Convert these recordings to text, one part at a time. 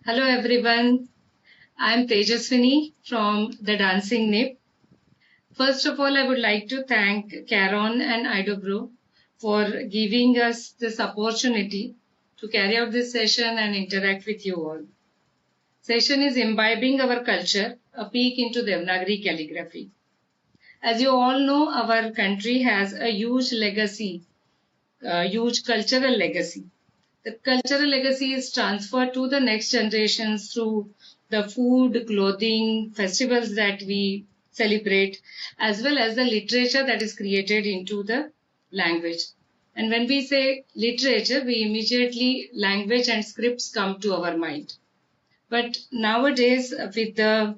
Hello everyone, I'm Tejaswini from the Dancing Nip. First of all, I would like to thank Caron and Idobro for giving us this opportunity to carry out this session and interact with you all. Session is Imbibing Our Culture, a peek into Devnagari Calligraphy. As you all know, our country has a huge legacy, huge cultural legacy. The cultural legacy is transferred to the next generations through the food, clothing, festivals that we celebrate, as well as the literature that is created into the language. And when we say literature, we immediately language and scripts come to our mind. But nowadays, with the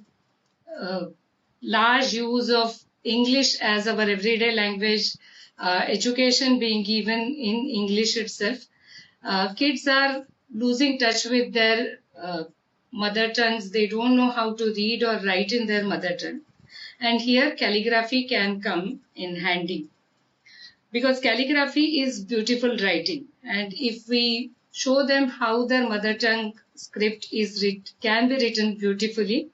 uh, large use of English as our everyday language, education being given in English itself, kids are losing touch with their mother tongues. They don't know how to read or write in their mother tongue. And here calligraphy can come in handy because calligraphy is beautiful writing. And if we show them how their mother tongue script can be written beautifully,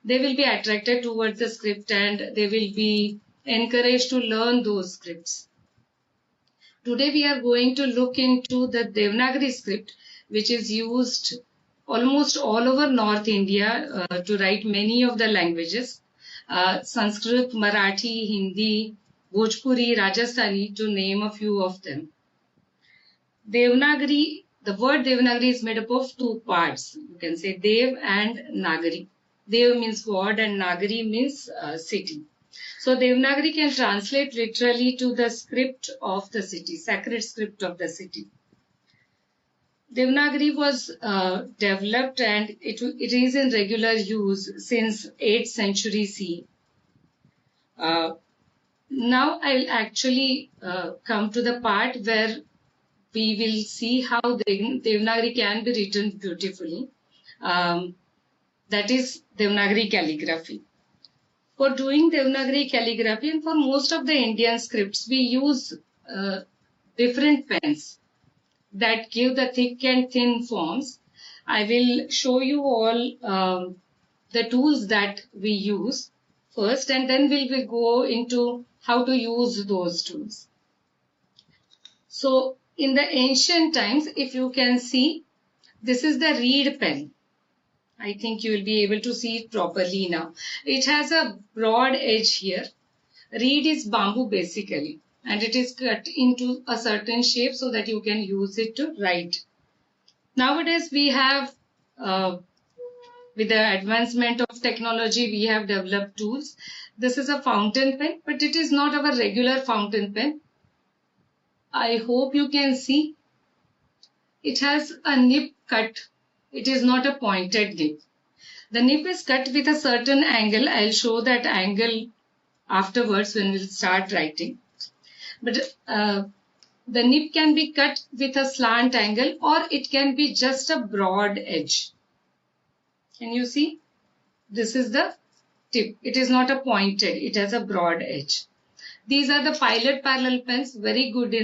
they will be attracted towards the script and they will be encouraged to learn those scripts. Today we are going to look into the Devnagari script, which is used almost all over North India to write many of the languages, Sanskrit, Marathi, Hindi, Bhojpuri, Rajasthani, to name a few of them. Devnagari, the word Devnagari is made up of two parts. You can say Dev and Nagari. Dev means God and Nagari means city. So Devnagari can translate literally to the script of the city, sacred script of the city. Devnagari was developed and it is in regular use since 8th century CE. Now I'll actually come to the part where we will see how Devnagari can be written beautifully. That is Devnagari calligraphy. For doing Devnagari calligraphy and for most of the Indian scripts, we use different pens that give the thick and thin forms. I will show you all the tools that we use first, and then we will go into how to use those tools. So in the ancient times, if you can see, this is the reed pen. I think you will be able to see it properly now. It has a broad edge here. Reed is bamboo basically, and it is cut into a certain shape so that you can use it to write. Nowadays we have, with the advancement of technology, we have developed tools. This is a fountain pen, but it is not our regular fountain pen. I hope you can see. It has a nib cut. It is not a pointed nib. The nib is cut with a certain angle. I'll show that angle afterwards when we'll start writing. But the nib can be cut with a slant angle or it can be just a broad edge. Can you see? This is the tip. It is not a pointed. It has a broad edge. These are the pilot parallel pens, very good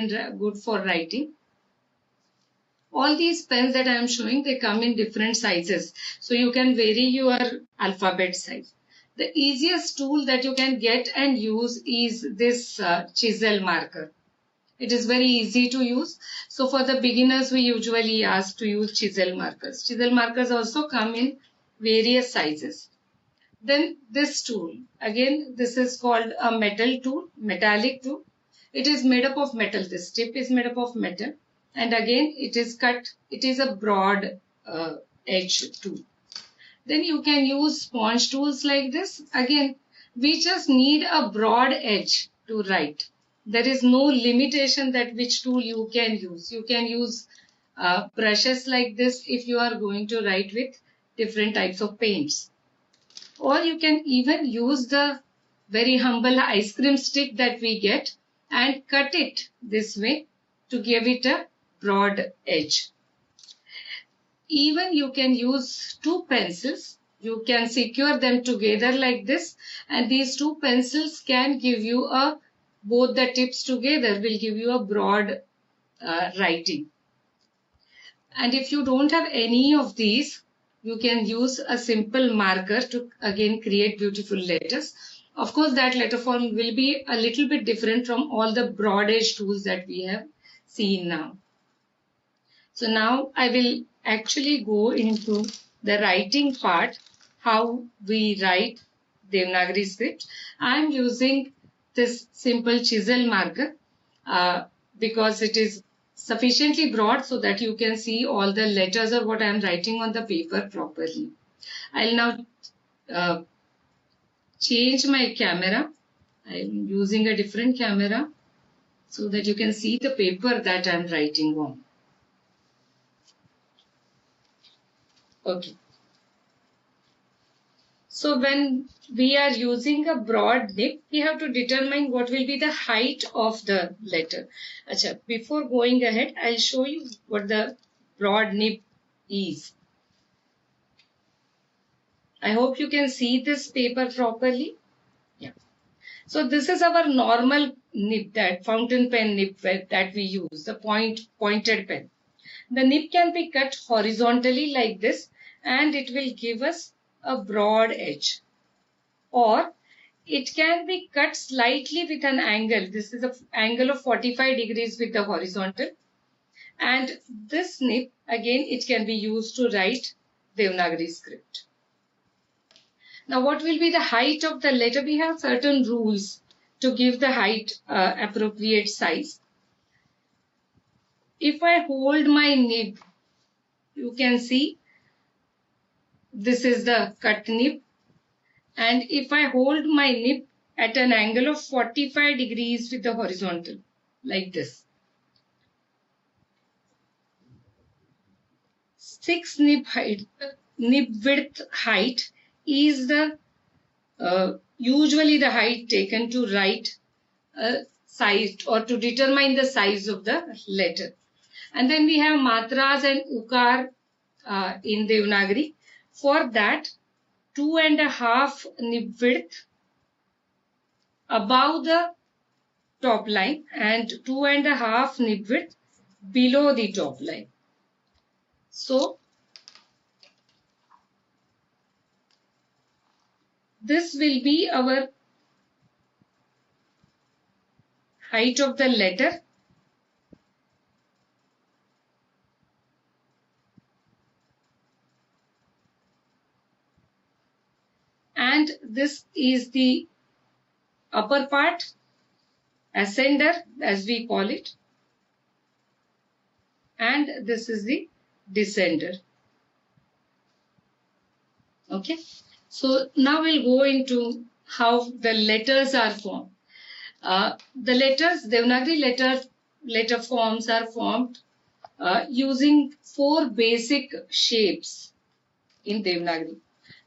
for writing. All these pens that I am showing, they come in different sizes. So you can vary your alphabet size. The easiest tool that you can get and use is this chisel marker. It is very easy to use. So for the beginners, we usually ask to use chisel markers. Chisel markers also come in various sizes. Then this tool, again, this is called a metal tool, metallic tool. It is made up of metal. This tip is made up of metal. And again, it is cut. It is a broad edge tool. Then you can use sponge tools like this. Again, we just need a broad edge to write. There is no limitation that which tool you can use. You can use brushes like this if you are going to write with different types of paints. Or you can even use the very humble ice cream stick that we get and cut it this way to give it a broad edge. Even you can use two pencils. You can secure them together like this, and these two pencils can give you both the tips together will give you a broad writing. And if you don't have any of these, you can use a simple marker to again create beautiful letters. Of course, that letter form will be a little bit different from all the broad edge tools that we have seen now. So now I will actually go into the writing part, how we write Devnagari script. I am using this simple chisel marker because it is sufficiently broad so that you can see all the letters or what I am writing on the paper properly. I'll now change my camera. I'm using a different camera so that you can see the paper that I'm writing on. Okay. So when we are using a broad nib, we have to determine what will be the height of the letter. Achha, before going ahead, I'll show you what the broad nib is. I hope you can see this paper properly. Yeah. So this is our normal nib, that fountain pen nib that we use, the pointed pen. The nib can be cut horizontally like this, and it will give us a broad edge. Or it can be cut slightly with an angle. This is an angle of 45 degrees with the horizontal. And this nib, again, it can be used to write Devnagari script. Now, what will be the height of the letter? We have certain rules to give the height appropriate size. If I hold my nib, you can see this is the cut nib. And if I hold my nib at an angle of 45 degrees with the horizontal, like this. 6 nib width height is the usually the height taken to write a size or to determine the size of the letter. And then we have matras and ukar in Devnagari. For that, 2.5 nib width above the top line and 2.5 nib width below the top line. So, this will be our height of the letter. And this is the upper part, ascender as we call it. And this is the descender. Okay. So now we'll go into how the letters are formed. The letters, Devnagari letter forms are formed using 4 basic shapes in Devnagari.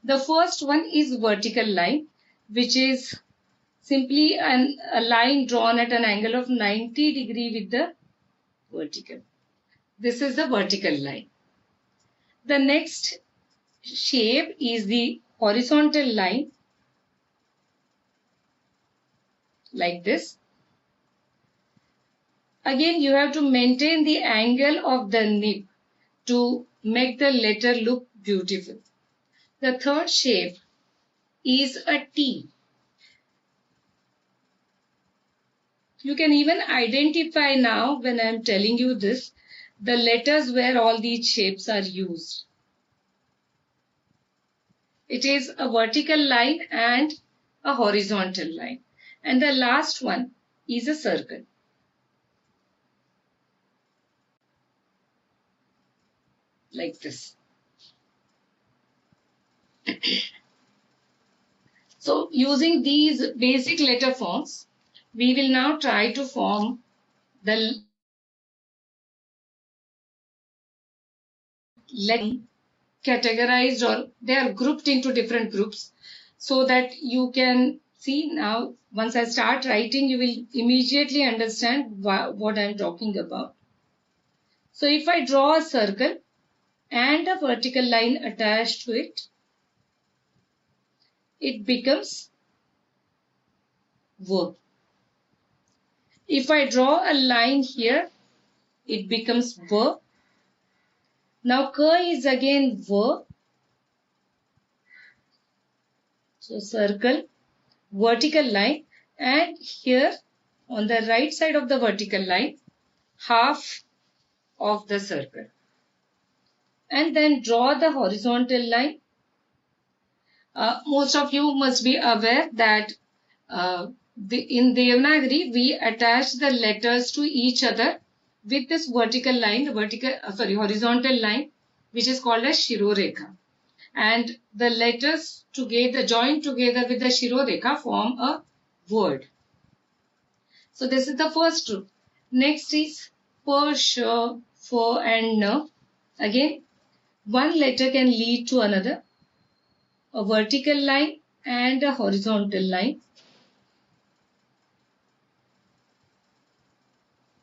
The first one is vertical line, which is simply a line drawn at an angle of 90 degree with the vertical. This is the vertical line. The next shape is the horizontal line, like this. Again, you have to maintain the angle of the nib to make the letter look beautiful. The third shape is a T. You can even identify now when I am telling you this, the letters where all these shapes are used. It is a vertical line and a horizontal line. And the last one is a circle. Like this. So using these basic letter forms, we will now try to form the letter categorized, or they are grouped into different groups so that you can see now. Once I start writing, you will immediately understand what I am talking about. So if I draw a circle and a vertical line attached to it, it becomes V. If I draw a line here, it becomes V. Now K is again V, So circle, vertical line, and here on the right side of the vertical line, half of the circle. And then draw the horizontal line. Most of you must be aware that in Devnagari, we attach the letters to each other with this vertical line, the horizontal line, which is called as Shirorekha. And the letters together, joined together with the Shirorekha, form a word. So this is the first group. Next is per, sh, for, and n. Again, one letter can lead to another. A vertical line and a horizontal line.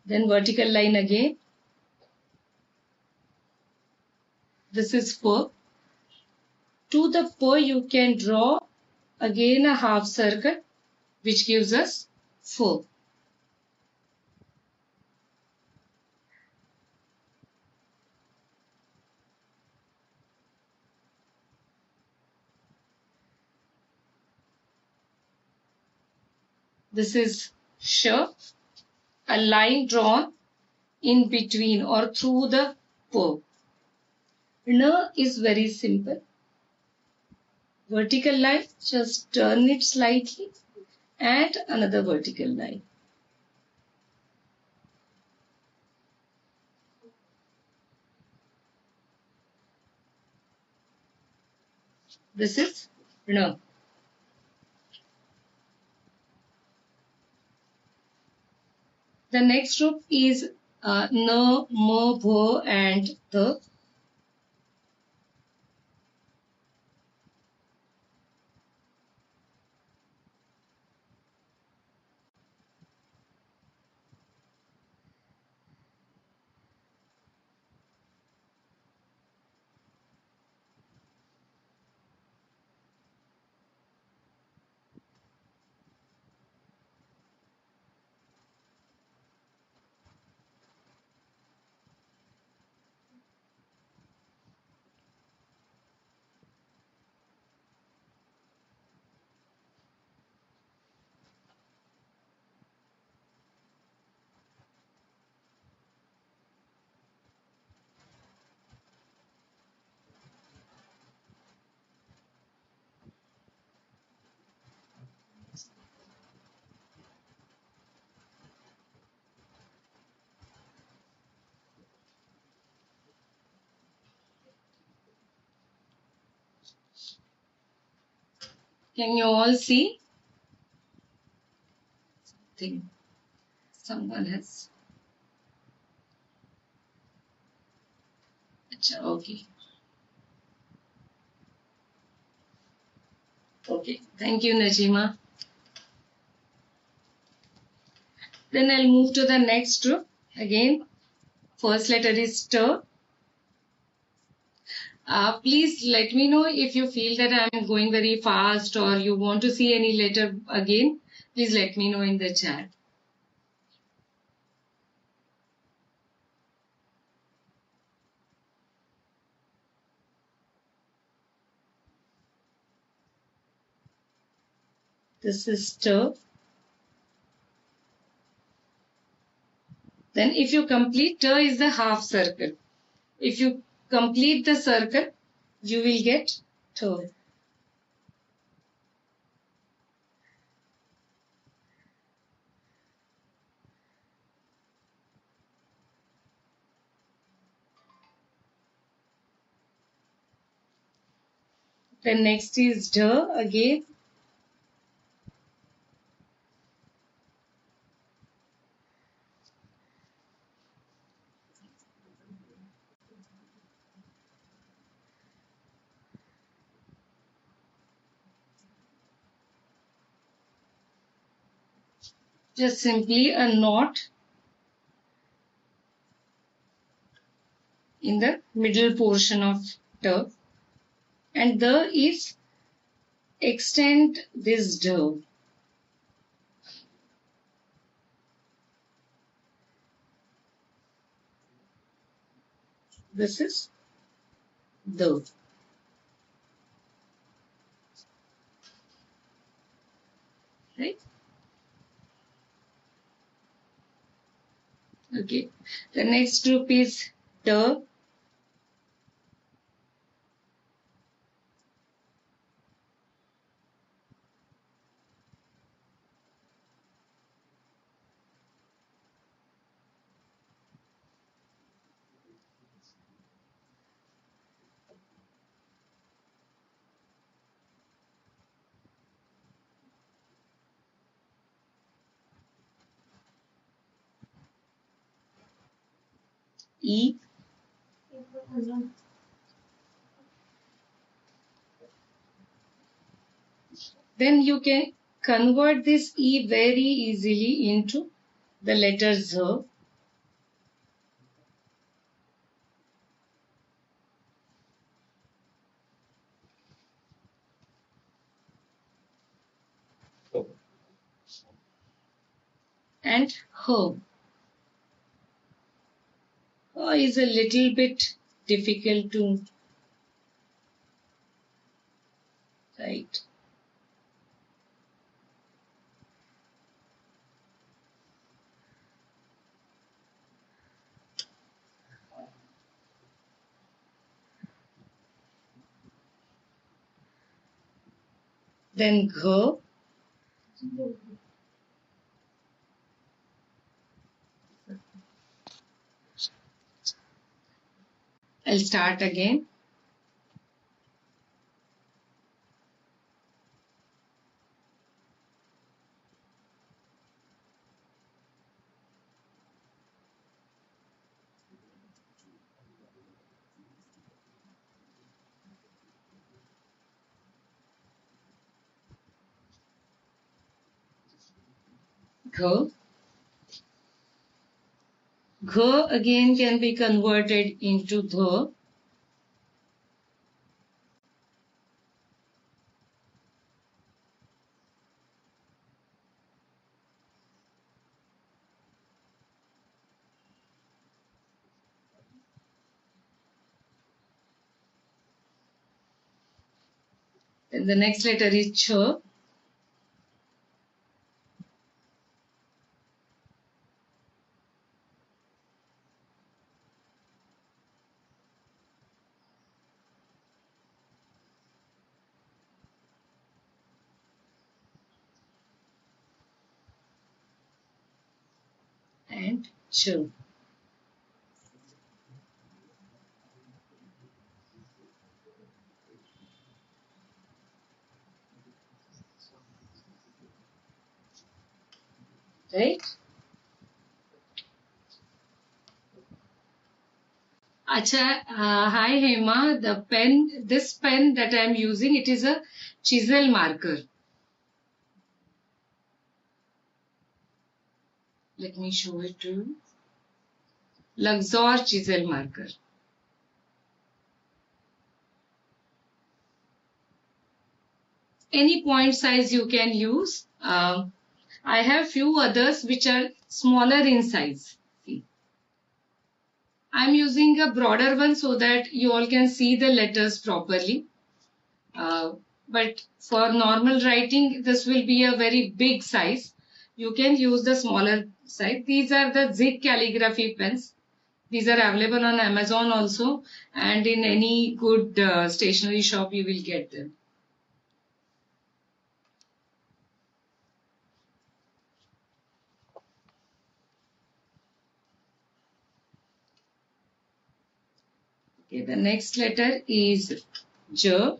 Then vertical line again. This is for. To the for you can draw again a half circle, which gives us 4. This is sh, a line drawn in between or through the po. N is very simple. Vertical line, just turn it slightly and another vertical line. This is N. The next group is N, M, Bh, and the. Can you all see? I think someone has. Okay. Okay. Thank you, Najima. Then I'll move to the next group. Again, first letter is T. Please let me know if you feel that I'm going very fast or you want to see any letter again. Please let me know in the chat. This is T. Then if you complete, T is the half circle. If you complete the circle, you will get T. Then next is D again. Just simply a knot in the middle portion of T. And the is extend this D. This is the. right? Okay. The next group is D. E. Then you can convert this E very easily into the letter Z. And H. Is a little bit difficult to write. Then G. I'll start again. G. G again can be converted into the. Then the next letter is Ch. And Ch. Right? Acha, hi Hema, this pen that I am using, it is a chisel marker. Let me show it to you. Luxor chisel marker. Any point size you can use. I have few others which are smaller in size. See. I'm using a broader one so that you all can see the letters properly. But for normal writing, this will be a very big size. You can use the smaller size. These are the Zig calligraphy pens. These are available on Amazon also, and in any good stationery shop you will get them. Okay, the next letter is J.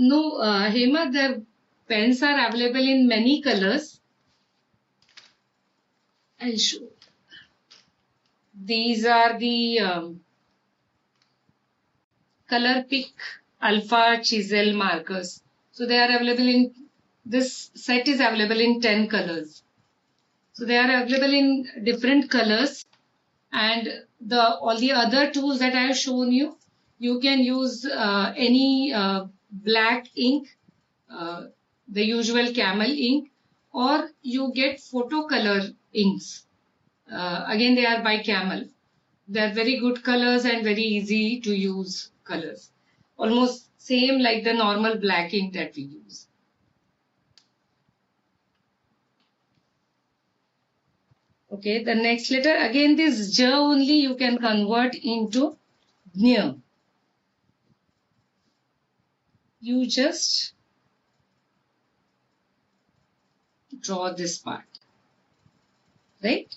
No, Hema, the pens are available in many colors. I'll show. These are the color pick alpha chisel markers. So they are available in, this set is available in 10 colors. So they are available in different colors. And all the other tools that I have shown you, you can use any black ink, uh, the usual camel ink, or you get photo color inks. Again, they are by Camel. They are very good colors and very easy to use colors. Almost same like the normal black ink that we use. Okay, the next letter, again this J only you can convert into near. You just draw this part, right?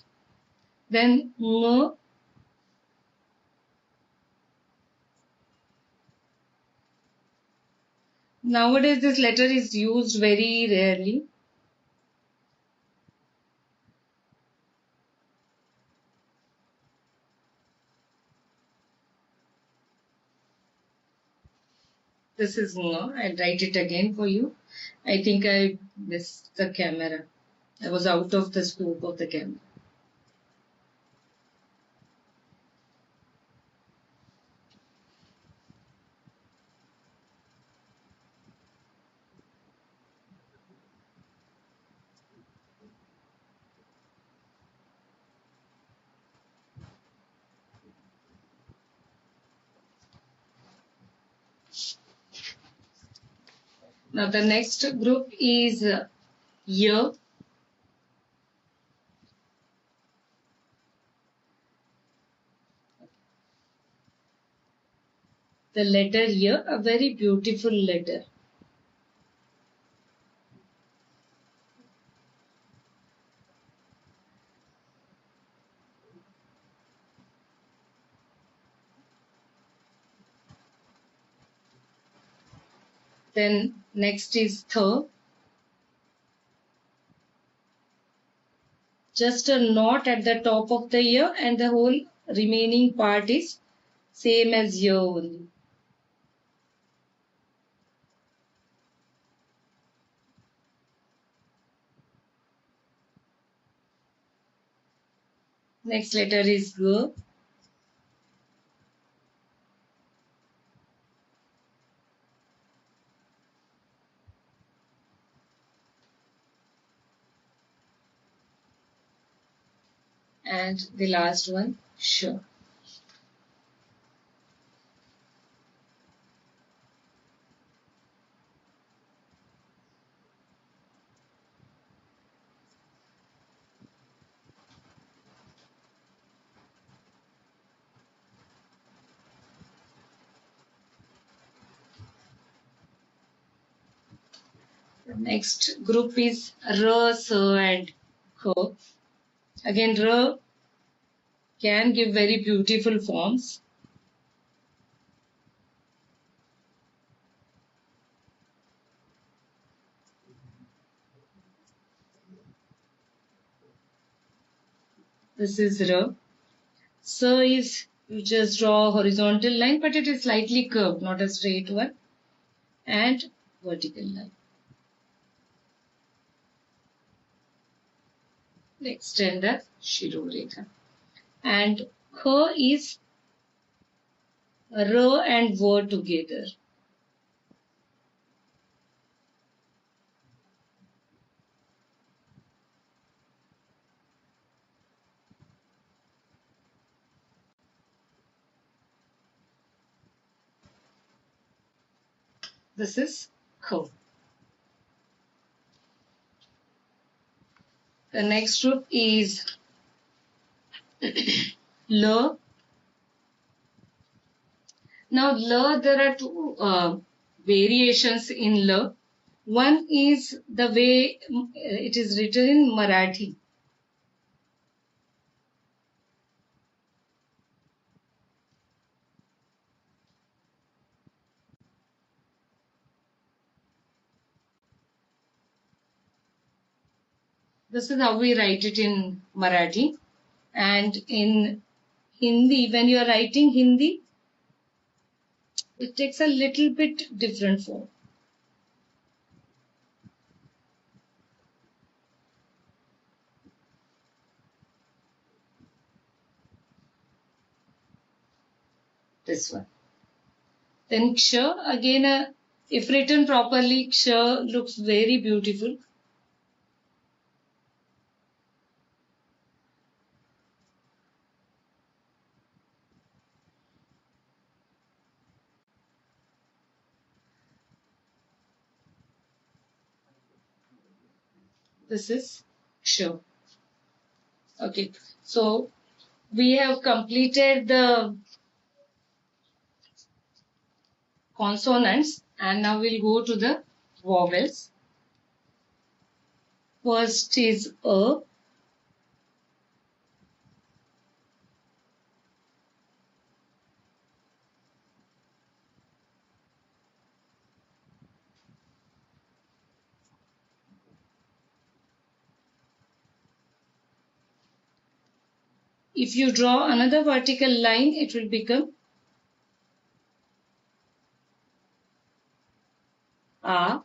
Then N. Nowadays this letter is used very rarely. This is N. I'll write it again for you. I think I missed the camera. I was out of the scope of the camera. Now the next group is year. The letter year, a very beautiful letter. Then next is th. Just a knot at the top of the ear, and the whole remaining part is same as ear only. Next letter is G. And the last one, sh. The next group is R, S, and K. Again, R can give very beautiful forms. This is R. S is, you just draw a horizontal line, but it is slightly curved, not a straight one, and vertical line. Extend the Shirorekha. And K is R and V together. This is K. The next group is L. Now L, there are two variations in L. One is the way it is written in Marathi. This is how we write it in Marathi. And in Hindi, when you are writing Hindi, it takes a little bit different form. this one. Then Ksha, again, if written properly, Ksha looks very beautiful. This is Ksha. Okay, so we have completed the consonants and now we'll go to the vowels. First is A. If you draw another vertical line, it will become A.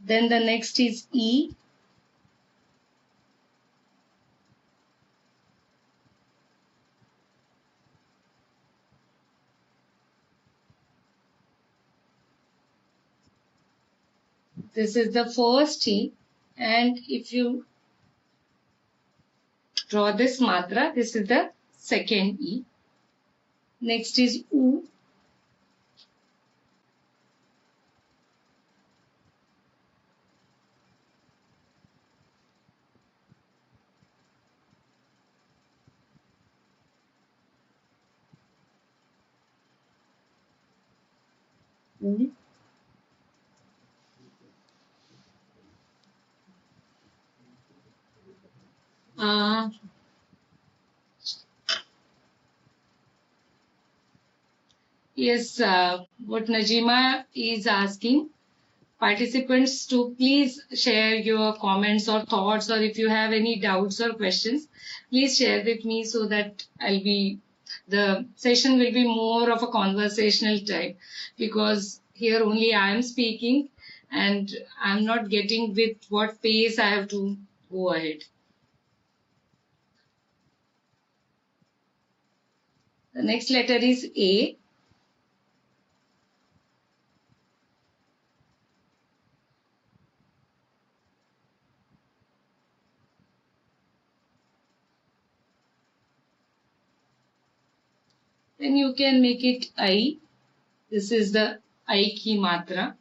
Then the next is E. This is the first E. And if you draw this matra, this is the second E. Next is U. U. Yes, what Najima is asking participants to please share your comments or thoughts, or if you have any doubts or questions, please share with me so that the session will be more of a conversational type, because here only I am speaking and I'm not getting with what pace I have to go ahead. The next letter is A. Then you can make it I. This is the I ki matra.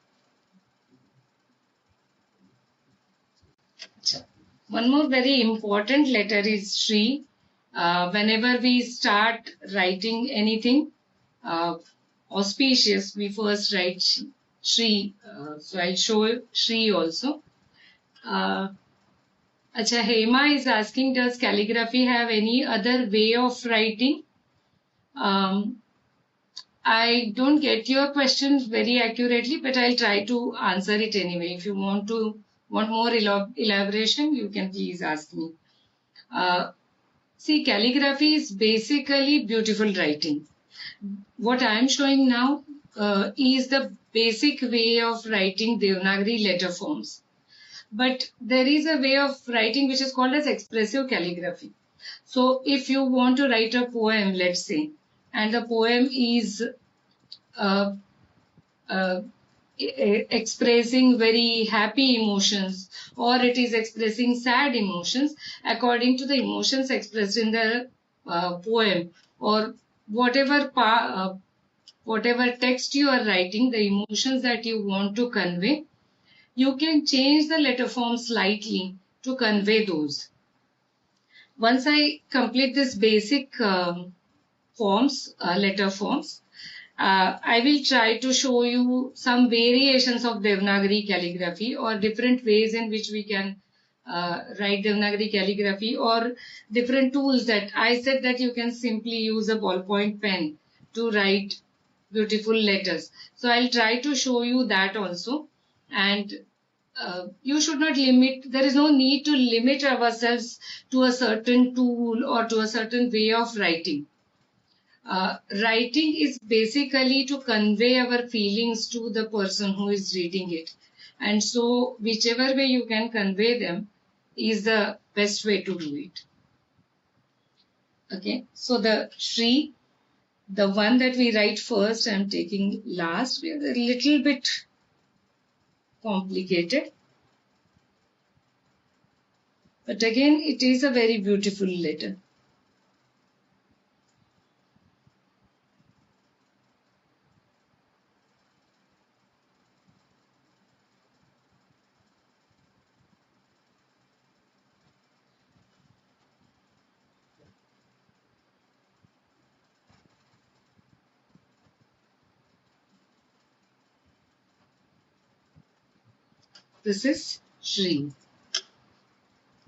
One more very important letter is Shri. Whenever we start writing anything auspicious, we first write Shri. So I'll show Shri also. Acha, Hema is asking, does calligraphy have any other way of writing? I don't get your question very accurately, but I'll try to answer it anyway. If you want more elaboration, you can please ask me. See, calligraphy is basically beautiful writing. What I am showing now is the basic way of writing Devnagari letter forms. But there is a way of writing which is called as expressive calligraphy. So if you want to write a poem, let's say, and the poem is expressing very happy emotions, or it is expressing sad emotions, according to the emotions expressed in the poem, or whatever text you are writing, the emotions that you want to convey, you can change the letter form slightly to convey those. Once I complete this basic letter forms, I will try to show you some variations of Devnagari calligraphy, or different ways in which we can write Devnagari calligraphy, or different tools that I said that you can simply use a ballpoint pen to write beautiful letters. So I'll try to show you that also. And you should not limit, there is no need to limit ourselves to a certain tool or to a certain way of writing. Writing is basically to convey our feelings to the person who is reading it. And so whichever way you can convey them is the best way to do it. Okay, so the Shri, the one that we write first, I'm taking last. We are a little bit complicated. But again, it is a very beautiful letter. This is Shri.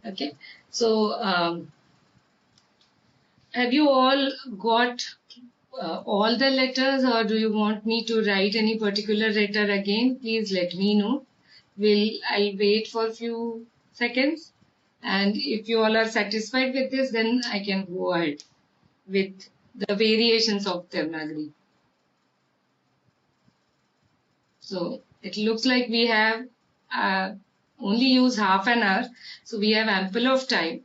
Okay, so have you all got all the letters, or do you want me to write any particular letter again? Please let me know. I'll wait for a few seconds, and if you all are satisfied with this, then I can go ahead with the variations of Devnagari. So it looks like we have only used half an hour, so we have ample of time.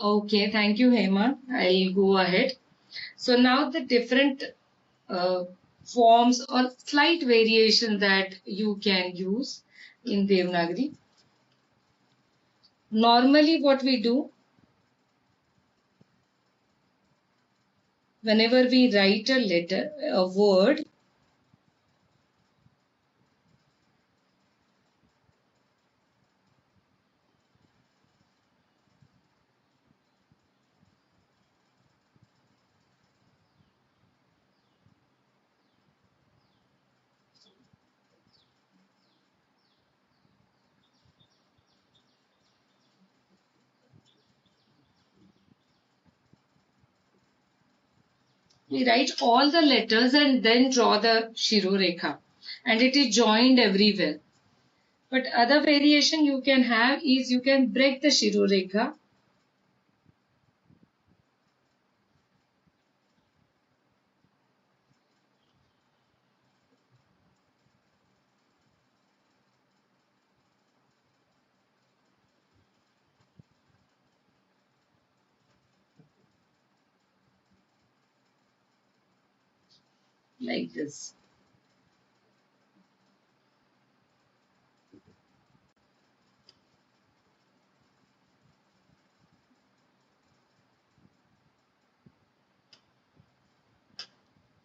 Okay, thank you, Hema. I'll go ahead. So now the different forms or slight variation that you can use in Devnagari. Normally what we do, whenever we write a letter, a word, we write all the letters and then draw the Shirorekha, and it is joined everywhere. But other variation you can have is you can break the Shirorekha like this.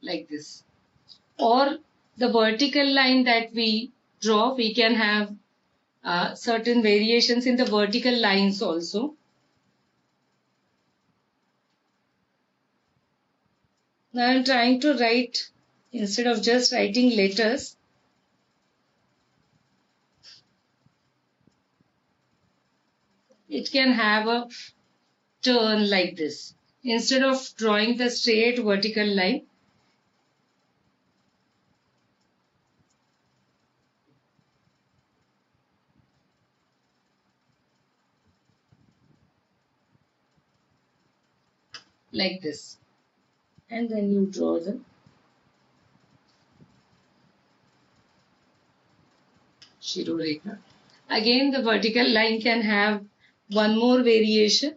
Like this. Or the vertical line that we draw, we can have certain variations in the vertical lines also. Now I'm trying to write, instead of just writing letters, it can have a turn like this. Instead of drawing the straight vertical line, like this. And then you draw the Shirorekha. Again, the vertical line can have one more variation.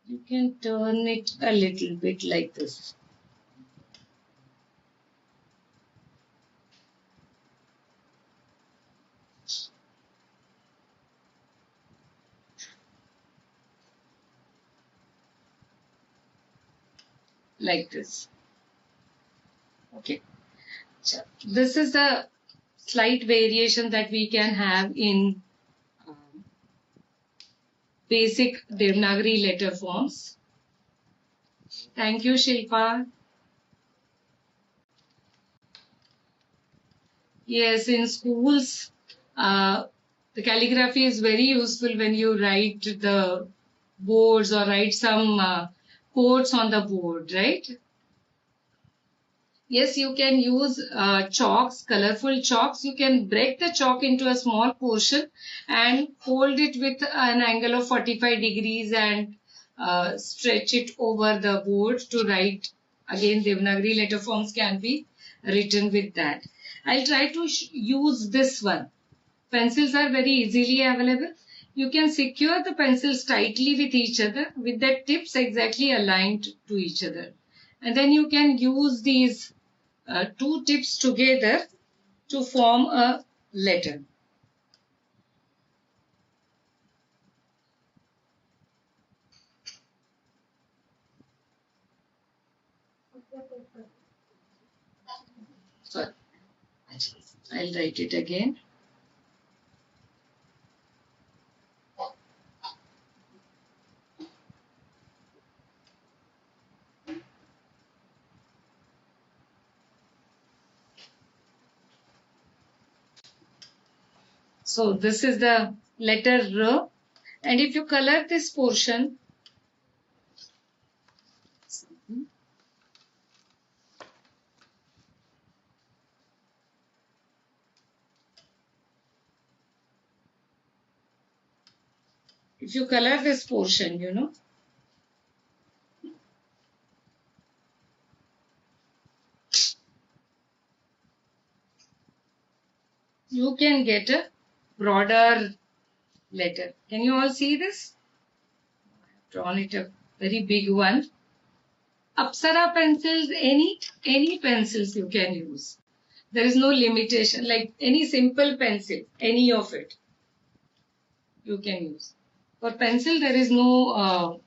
You can turn it a little bit like this. Like this. Okay. So this is the slight variation that we can have in basic Devnagari letter forms. Thank you, Shilpa. Yes, in schools, the calligraphy is very useful when you write the boards or write some quotes on the board, right? Yes, you can use chalks, colorful chalks. You can break the chalk into a small portion and hold it with an angle of 45 degrees and stretch it over the board to write Again, Devnagari letter forms can be written with that. I'll try to use this one. Pencils are very easily available. You can secure the pencils tightly with each other with the tips exactly aligned to each other. And then you can use these two tips together to form a letter. Sorry, I'll write it again. So this is the letter R, and if you color this portion, you know, you can get a broader letter. Can you all see this? I've drawn it a very big one. Apsara pencils, any pencils you can use. There is no limitation, like any simple pencil, any of it you can use. For pencil, there is no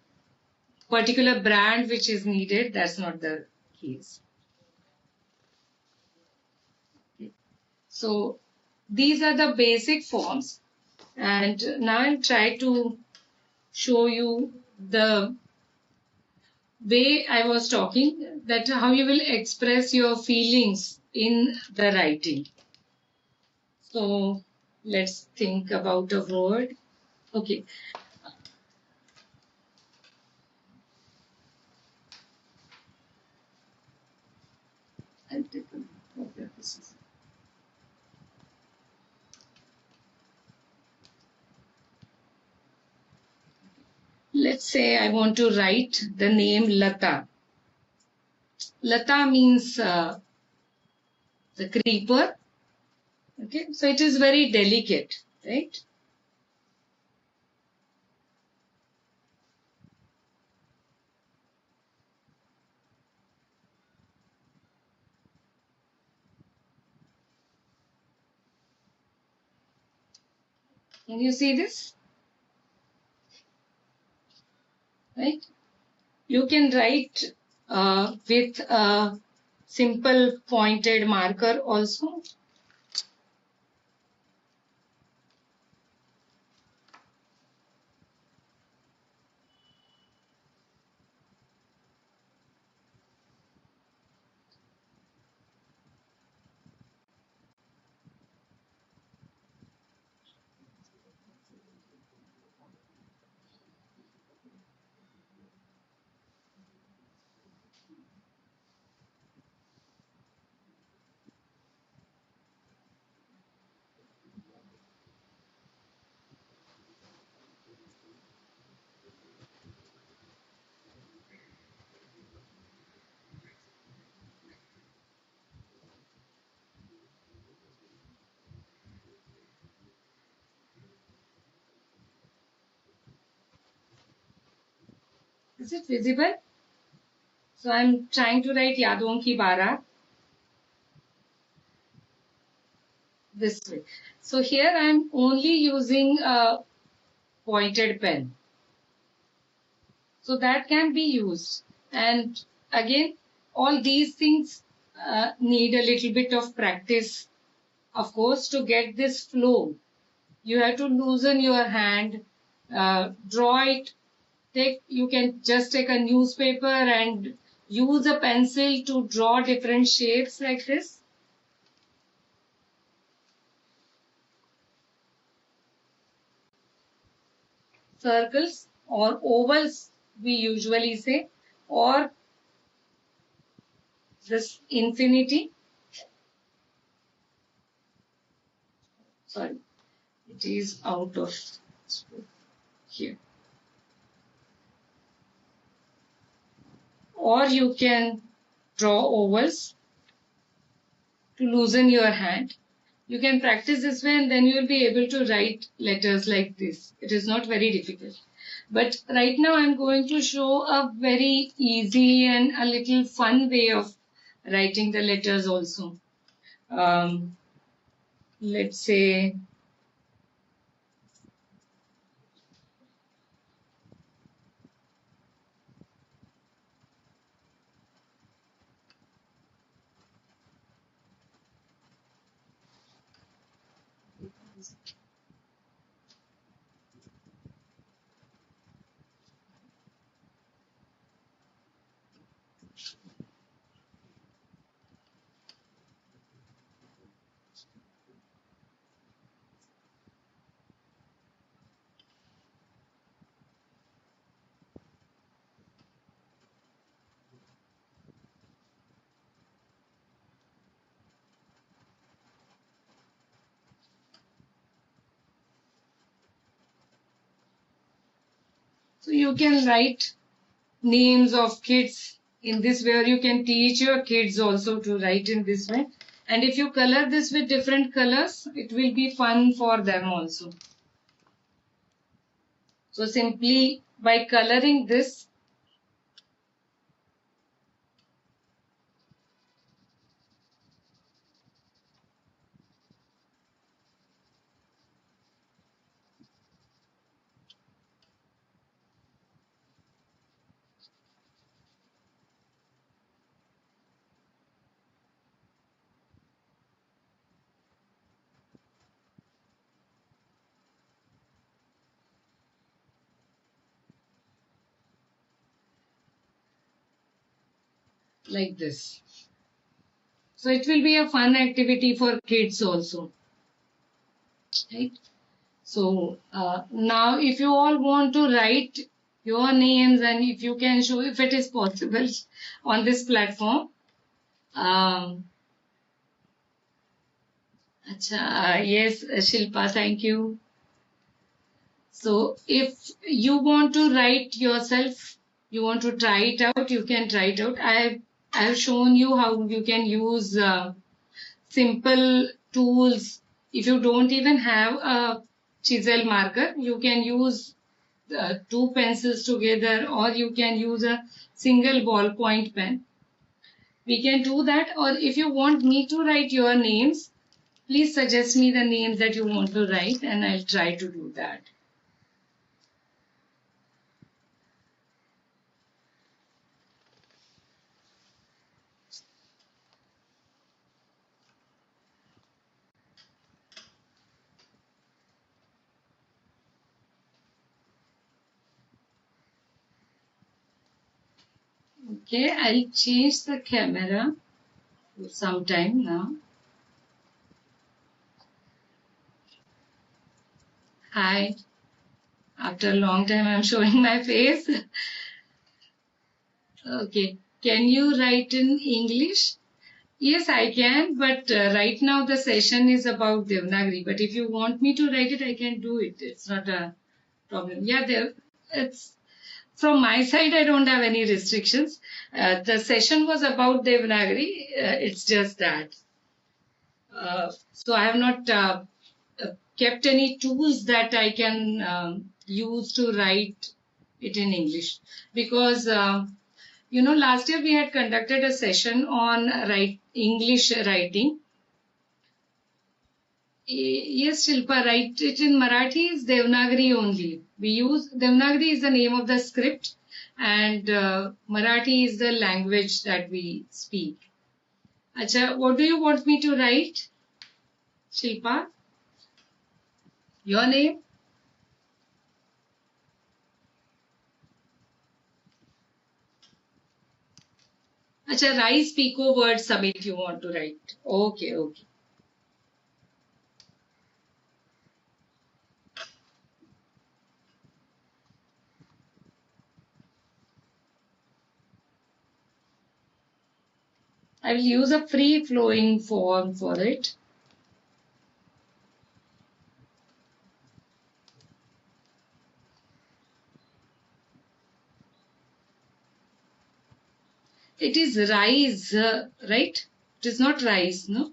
particular brand which is needed. That's not the case. So these are the basic forms, and now I'll try to show you the way I was talking, that how you will express your feelings in the writing. So let's think about a word. Okay. I'll take a copy of this. Let's say I want to write the name Lata. Lata means the creeper. Okay, so it is very delicate, right? Can you see this? Right? You can write with a simple pointed marker also. Is it visible? So I'm trying to write Yadon ki Bara this way. So here I'm only using a pointed pen. So that can be used. And again, all these things need a little bit of practice. Of course, to get this flow, you have to loosen your hand, draw it. You can just take a newspaper and use a pencil to draw different shapes like this. Circles or ovals, we usually say, or this infinity. Sorry, it is out of here. Or you can draw ovals to loosen your hand. You can practice this way and then you will be able to write letters like this. It is not very difficult. But right now I'm going to show a very easy and a little fun way of writing the letters also. Let's say so you can write names of kids in this way, or you can teach your kids also to write in this way. And if you color this with different colors, it will be fun for them also. So simply by coloring this, like this. So it will be a fun activity for kids also, right? So now if you all want to write your names and if you can show if it is possible on this platform. Yes, Shilpa, thank you. So if you want to write yourself, you want to try it out, you can try it out. I have shown you how you can use simple tools. If you don't even have a chisel marker, you can use two pencils together, or you can use a single ballpoint pen. We can do that. Or if you want me to write your names, please suggest me the names that you want to write and I'll try to do that. Okay, I'll change the camera for some time now. Hi. After a long time, I'm showing my face. Okay. Can you write in English? Yes, I can, but right now the session is about Devnagari. But if you want me to write it, I can do it. It's not a problem. Yeah, it's from my side, I don't have any restrictions. The session was about Devnagari. It's just that. So I have not kept any tools that I can use to write it in English because last year we had conducted a session on English writing. Yes, Shilpa, write it in Marathi is Devnagari only. We use Devnagari is the name of the script and Marathi is the language that we speak. Acha, what do you want me to write, Shilpa? Your name? Acha, rice pico word summit you want to write. Okay, okay. I will use a free flowing form for it. It is rise, right? It is not rise, no?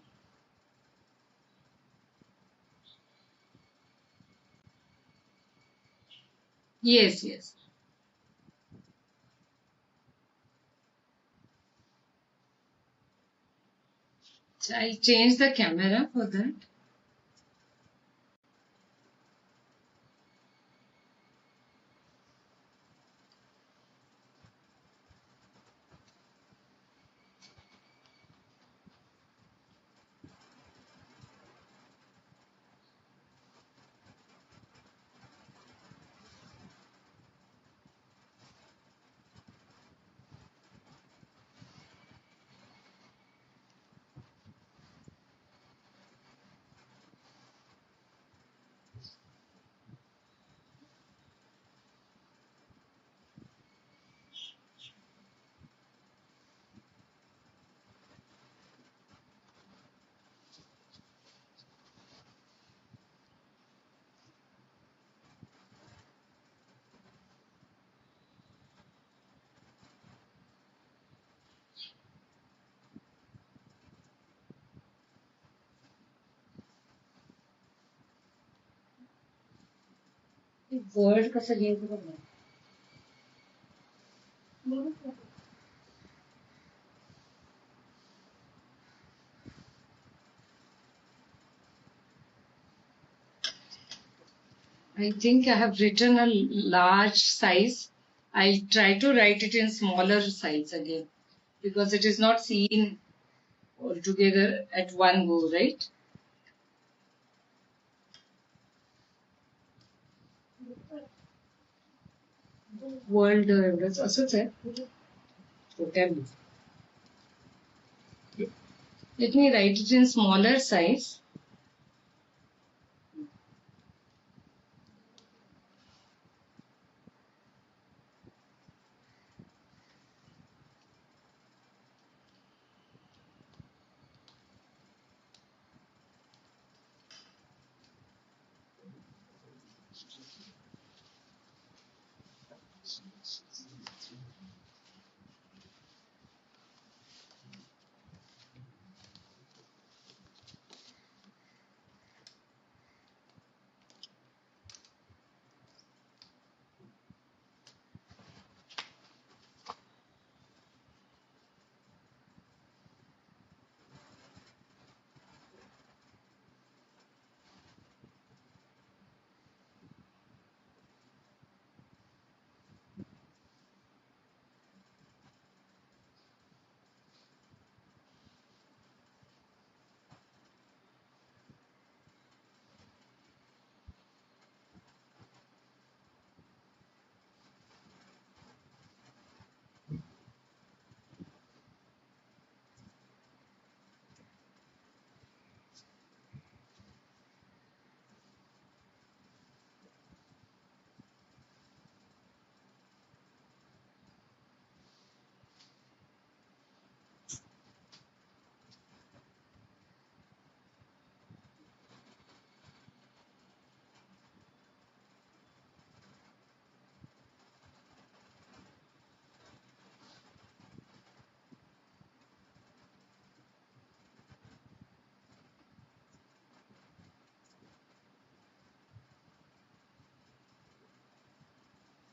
Yes, yes. So I'll change the camera for that. Word कसं लिहायचं बघ ना. I think I have written a large size. I'll try to write it in smaller size again because it is not seen altogether at one go, right? World एवढंच असंच आहे. छोट्या Let me write it in smaller size.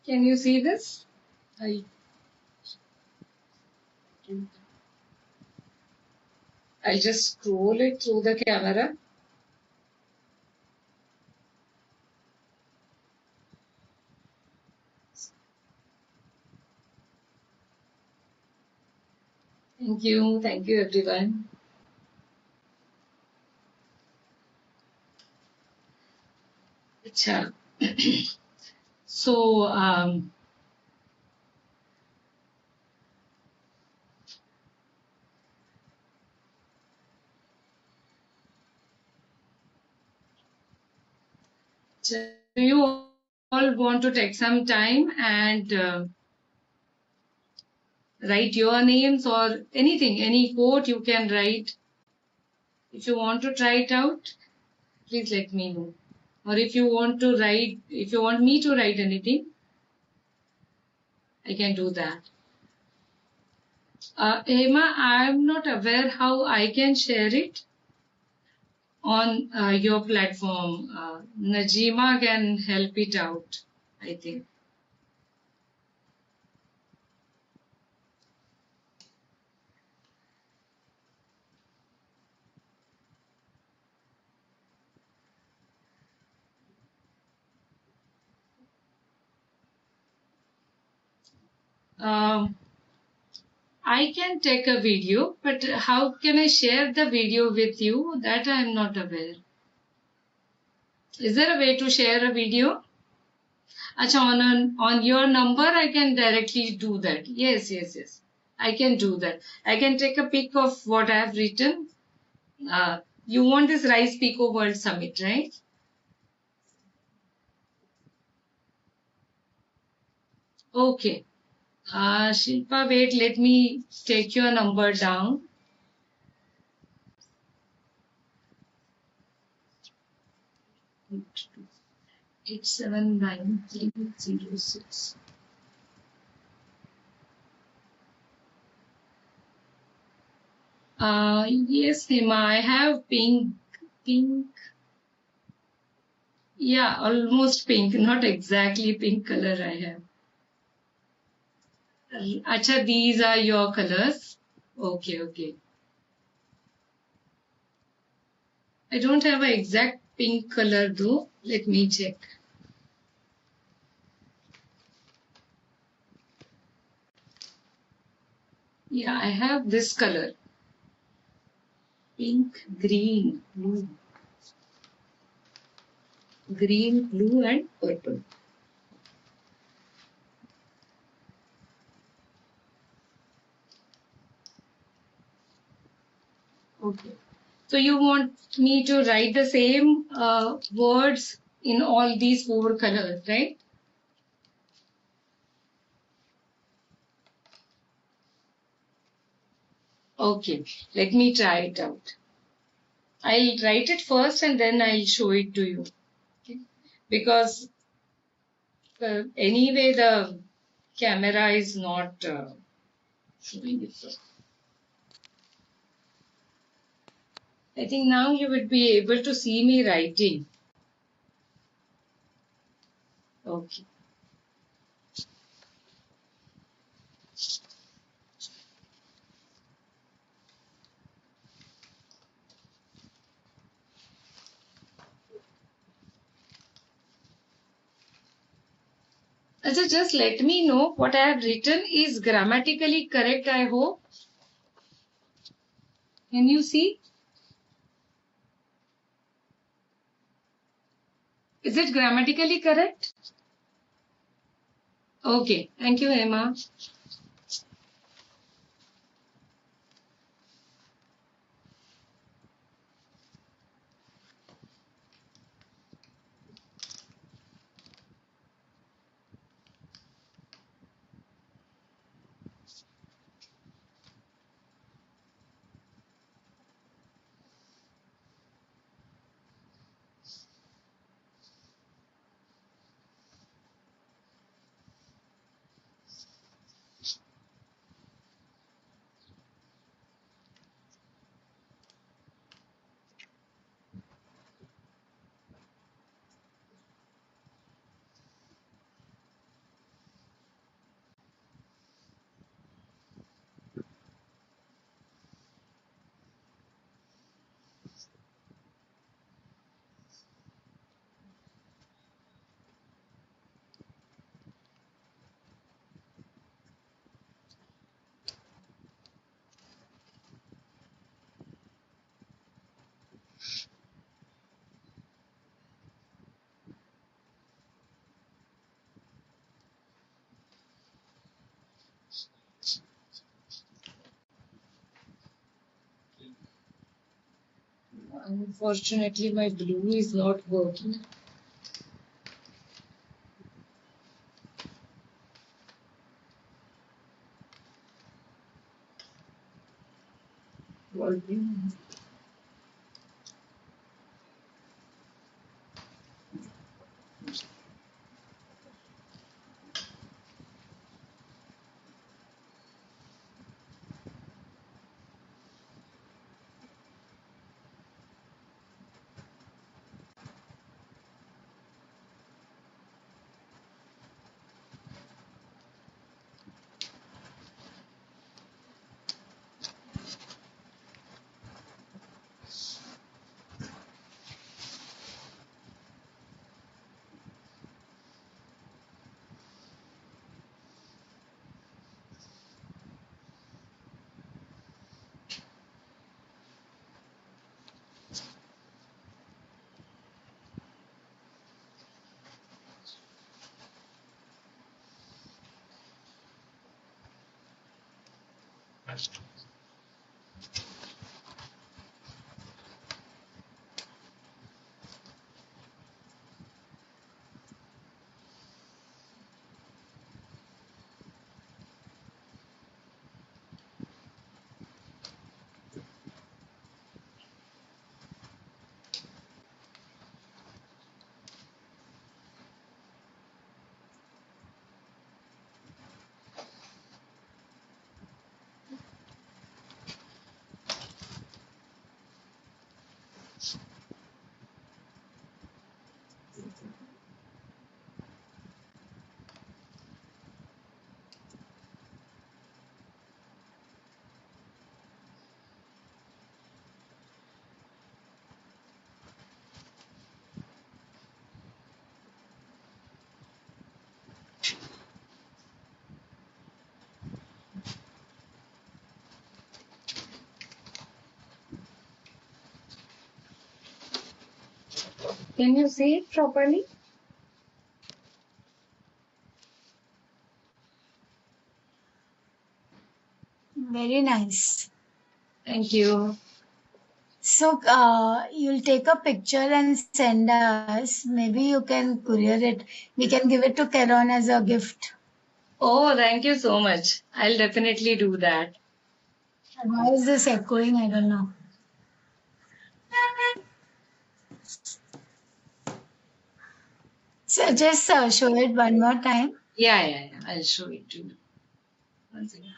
Can you see this? I'll just scroll it through the camera. Thank you everyone. Acha. So do you all want to take some time and write your names or anything, any quote you can write? If you want to try it out, please let me know. Or if you want to write, if you want me to write anything, I can do that. Emma, I am not aware how I can share it on your platform. Najima can help it out, I think. Um, I can take a video, but how can I share the video with you? That I am not aware. Is there a way to share a video? Acha, on your number, I can directly do that. Yes, yes, yes. I can do that. I can take a pic of what I have written. You want this Rice Pico World Summit, right? Okay. Shilpa, wait, let me take your number down. 879306. Yes, Hima, I have pink. Yeah, almost pink, not exactly pink color I have. Acha, these are your colors. Okay, okay. I don't have an exact pink color though. Let me check. Yeah, I have this color. Pink, green, blue. Green, blue and purple. Okay. So you want me to write the same words in all these four colors, right? Okay. Let me try it out. I'll write it first and then I'll show it to you. Okay. Because anyway, the camera is not showing it. I think now you would be able to see me writing. Okay. Ajay, just let me know what I have written is grammatically correct, I hope. Can you see? Is it grammatically correct? Okay. Thank you, Emma. Unfortunately, my blue is not working. Volume. Can you see it properly? Very nice. Thank you. So you'll take a picture and send us. Maybe you can courier it. We can give it to Keron as a gift. Oh, thank you so much. I'll definitely do that. Why is this echoing? I don't know. So just show it one more time. Yeah. I'll show it to you. One second.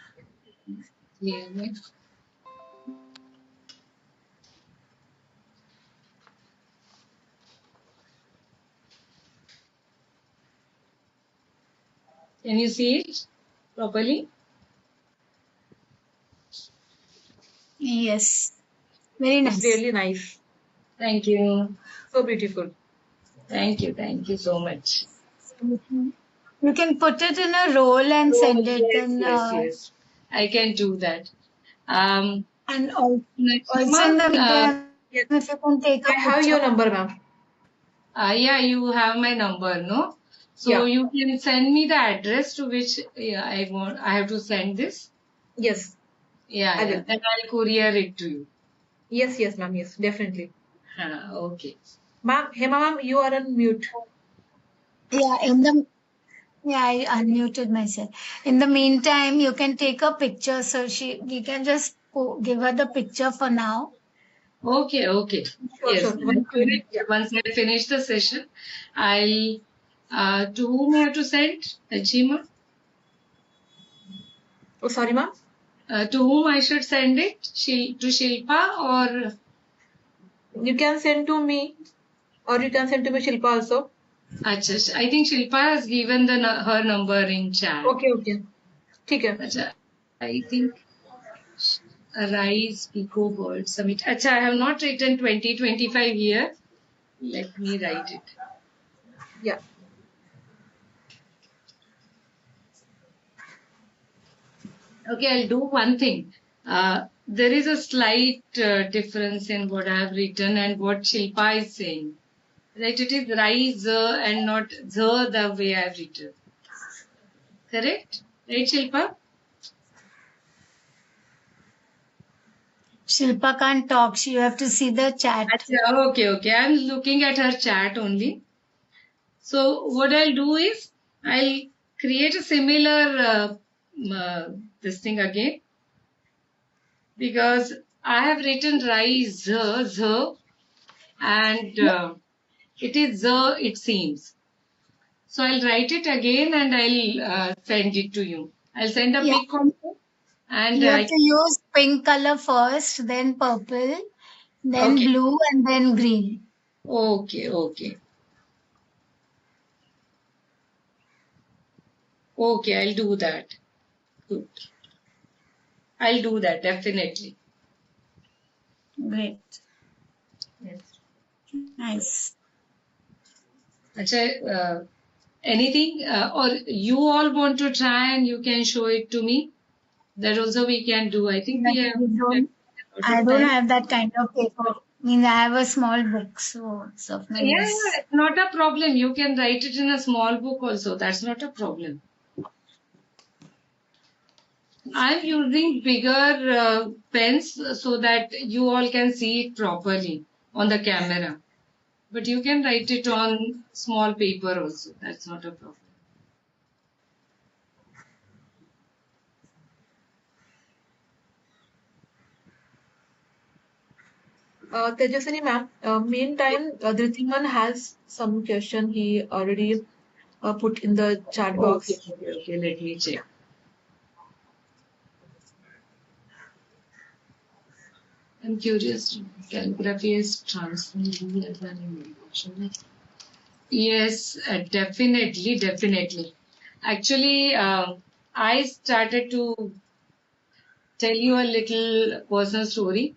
Clearly. Can you see it properly? Yes. Very nice. It's really nice. Thank you. So beautiful. Thank you so much. You can put it in a roll and send it. Yes. I can do that. And also Nashima, in the meantime, Yes. if you can take a I have picture. your number, ma'am. yeah, you have my number, no? So Yeah. you can send me the address to which I have to send this. Yes. I will. Then I'll courier it to you. Yes, ma'am. Yes, definitely. Okay. Ma'am, Hema ma'am, you are on mute. Yeah, I unmuted myself. In the meantime, you can take a picture. So we can just give her the picture for now. Okay. Sure, Yes. sure. Yeah. Once I finish the session, I'll to whom I have to send? Najima? Oh, sorry, ma'am. To whom I should send it? To Shilpa or? You can send to me, or you can send to me Shilpa also. Achha, I think Shilpa has given her number in chat. Okay. ठीक है. Achha, I think Rise Pico World Summit. Achha, I have not written 2025 here. Let me write it. Yeah. Okay, I'll do one thing. There is a slight difference in what I have written and what Shilpa is saying. Right, it is rise and not the way I have written. Correct? Right, Shilpa? Shilpa can't talk. You have to see the chat. Okay. I'm looking at her chat only. So what I'll do is I'll create a similar this thing again, because I have written rise z and it is it seems. So I'll write it again and I'll send it to you. I'll send a pic also. And you have to use pink color first, then purple, then blue, and then green. Okay. Okay, I'll do that. Good. I'll do that, definitely. Great. Yes. Nice. Achha, anything or you all want to try and you can show it to me? That also we can do. I think I don't have that kind of paper. I mean, I have a small book, so it's of no use. Yeah, not a problem. You can write it in a small book also. That's not a problem. I'm using bigger pens so that you all can see it properly on the camera. But you can write it on small paper also. That's not a problem. Tejaswini ma'am, meantime, Dhritiman has some question he already put in the chat box. Okay, let me check. I'm curious. Calligraphy is transforming emotion. Yes, definitely. Actually, I started to tell you a little personal story.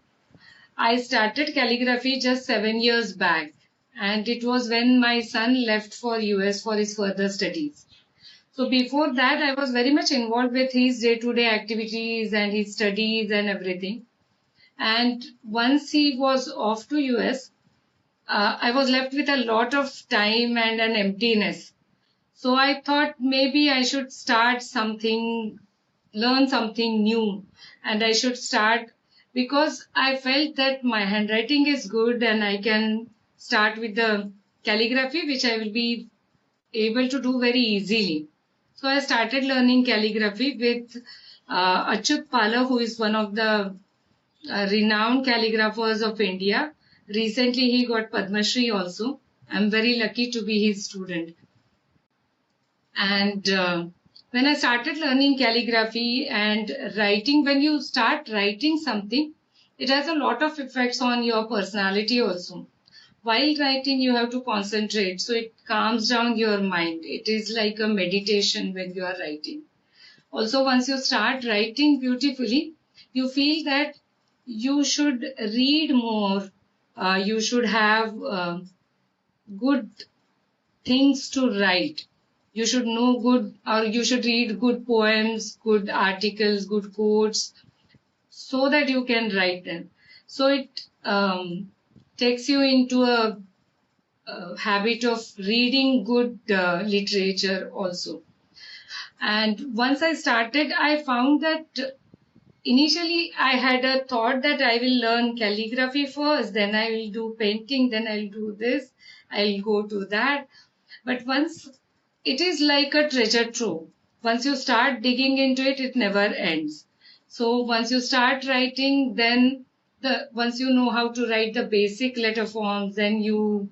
I started calligraphy just 7 years back, and it was when my son left for US for his further studies. So before that, I was very much involved with his day-to-day activities and his studies and everything. And once he was off to US, I was left with a lot of time and an emptiness. So I thought maybe I should start something, learn something new, and I should start because I felt that my handwriting is good and I can start with the calligraphy, which I will be able to do very easily. So I started learning calligraphy with Achyut Pala, who is one of the renowned calligraphers of India. Recently, he got Padma Shri also. I'm very lucky to be his student. And when I started learning calligraphy and writing, when you start writing something, it has a lot of effects on your personality also. While writing, you have to concentrate, so it calms down your mind. It is like a meditation when you are writing. Also, once you start writing beautifully, you feel that you should read more, you should have good things to write. You should know good, or you should read good poems, good articles, good quotes, so that you can write them. So it takes you into a habit of reading good literature also. And once I started, I found that initially I had a thought that I will learn calligraphy first, then I will do painting, then I'll do this, I'll go to that. But once it is like a treasure trove. Once you start digging into it, it never ends. So once you start writing, then once you know how to write the basic letter forms, then you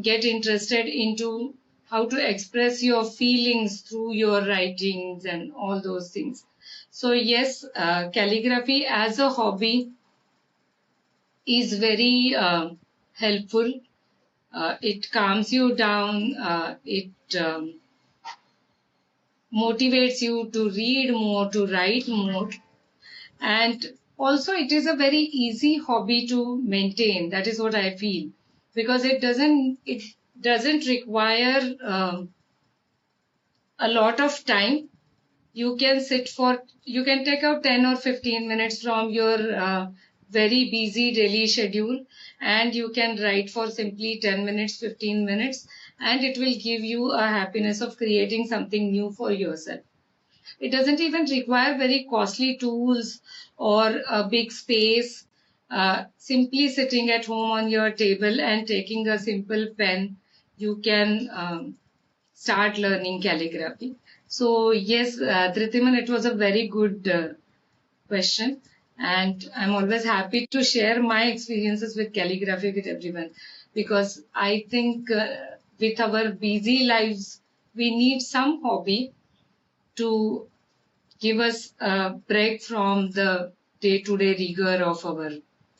get interested into how to express your feelings through your writings and all those things. So yes, calligraphy as a hobby is very helpful. It calms you down. It motivates you to read more, to write more. And also it is a very easy hobby to maintain. That is what I feel, because it doesn't require a lot of time. You can take out 10 or 15 minutes from your very busy daily schedule, and you can write for simply 10 minutes, 15 minutes, and it will give you a happiness of creating something new for yourself. It doesn't even require very costly tools or a big space. Simply sitting at home on your table and taking a simple pen, you can start learning calligraphy. So yes, Dhritiman, it was a very good question, and I'm always happy to share my experiences with calligraphy with everyone, because I think with our busy lives, we need some hobby to give us a break from the day-to-day rigor of our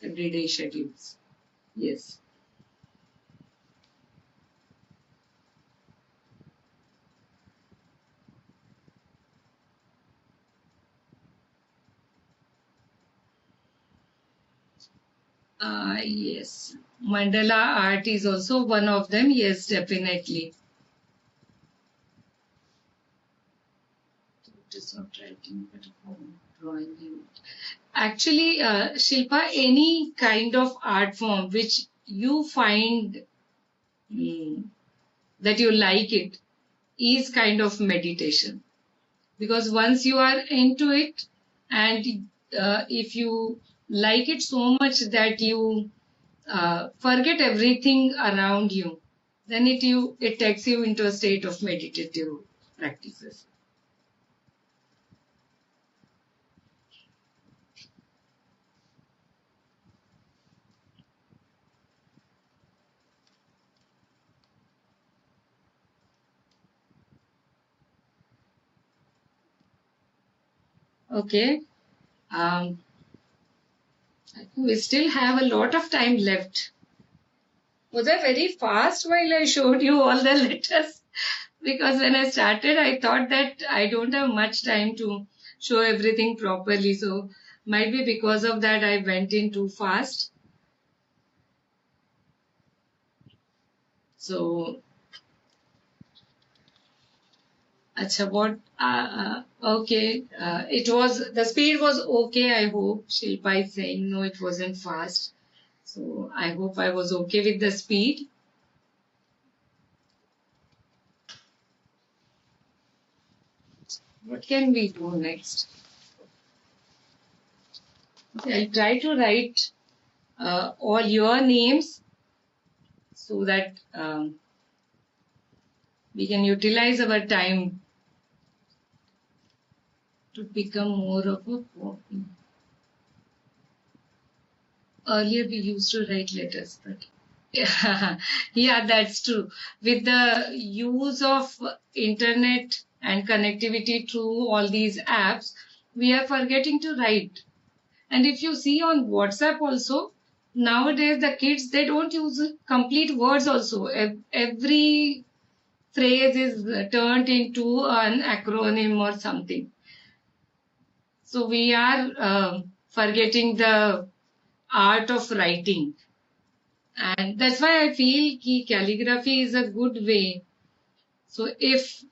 everyday schedules. Yes. Yes. Mandala art is also one of them. Yes, definitely. It is not writing, but drawing. Actually, Shilpa, any kind of art form which you find that you like it is kind of meditation. because once you are into it, and if you like it so much that you forget everything around you, then it takes you into a state of meditative practices. Okay. Um, I think we still have a lot of time left. Was I very fast while I showed you all the letters? Because when I started, I thought that I don't have much time to show everything properly. So might be because of that I went in too fast. So, acha, what? Okay, the speed was okay. I hope Shilpa is saying no, it wasn't fast. So I hope I was okay with the speed. What can we do next? Okay, I'll try to write all your names so that we can utilize our time to become more of a copy. Earlier we used to write letters, but yeah, that's true. With the use of internet and connectivity through all these apps, we are forgetting to write. And if you see on WhatsApp also, nowadays the kids, they don't use complete words also. Every phrase is turned into an acronym or something. So we are forgetting the art of writing. And that's why I feel ki calligraphy is a good way. So if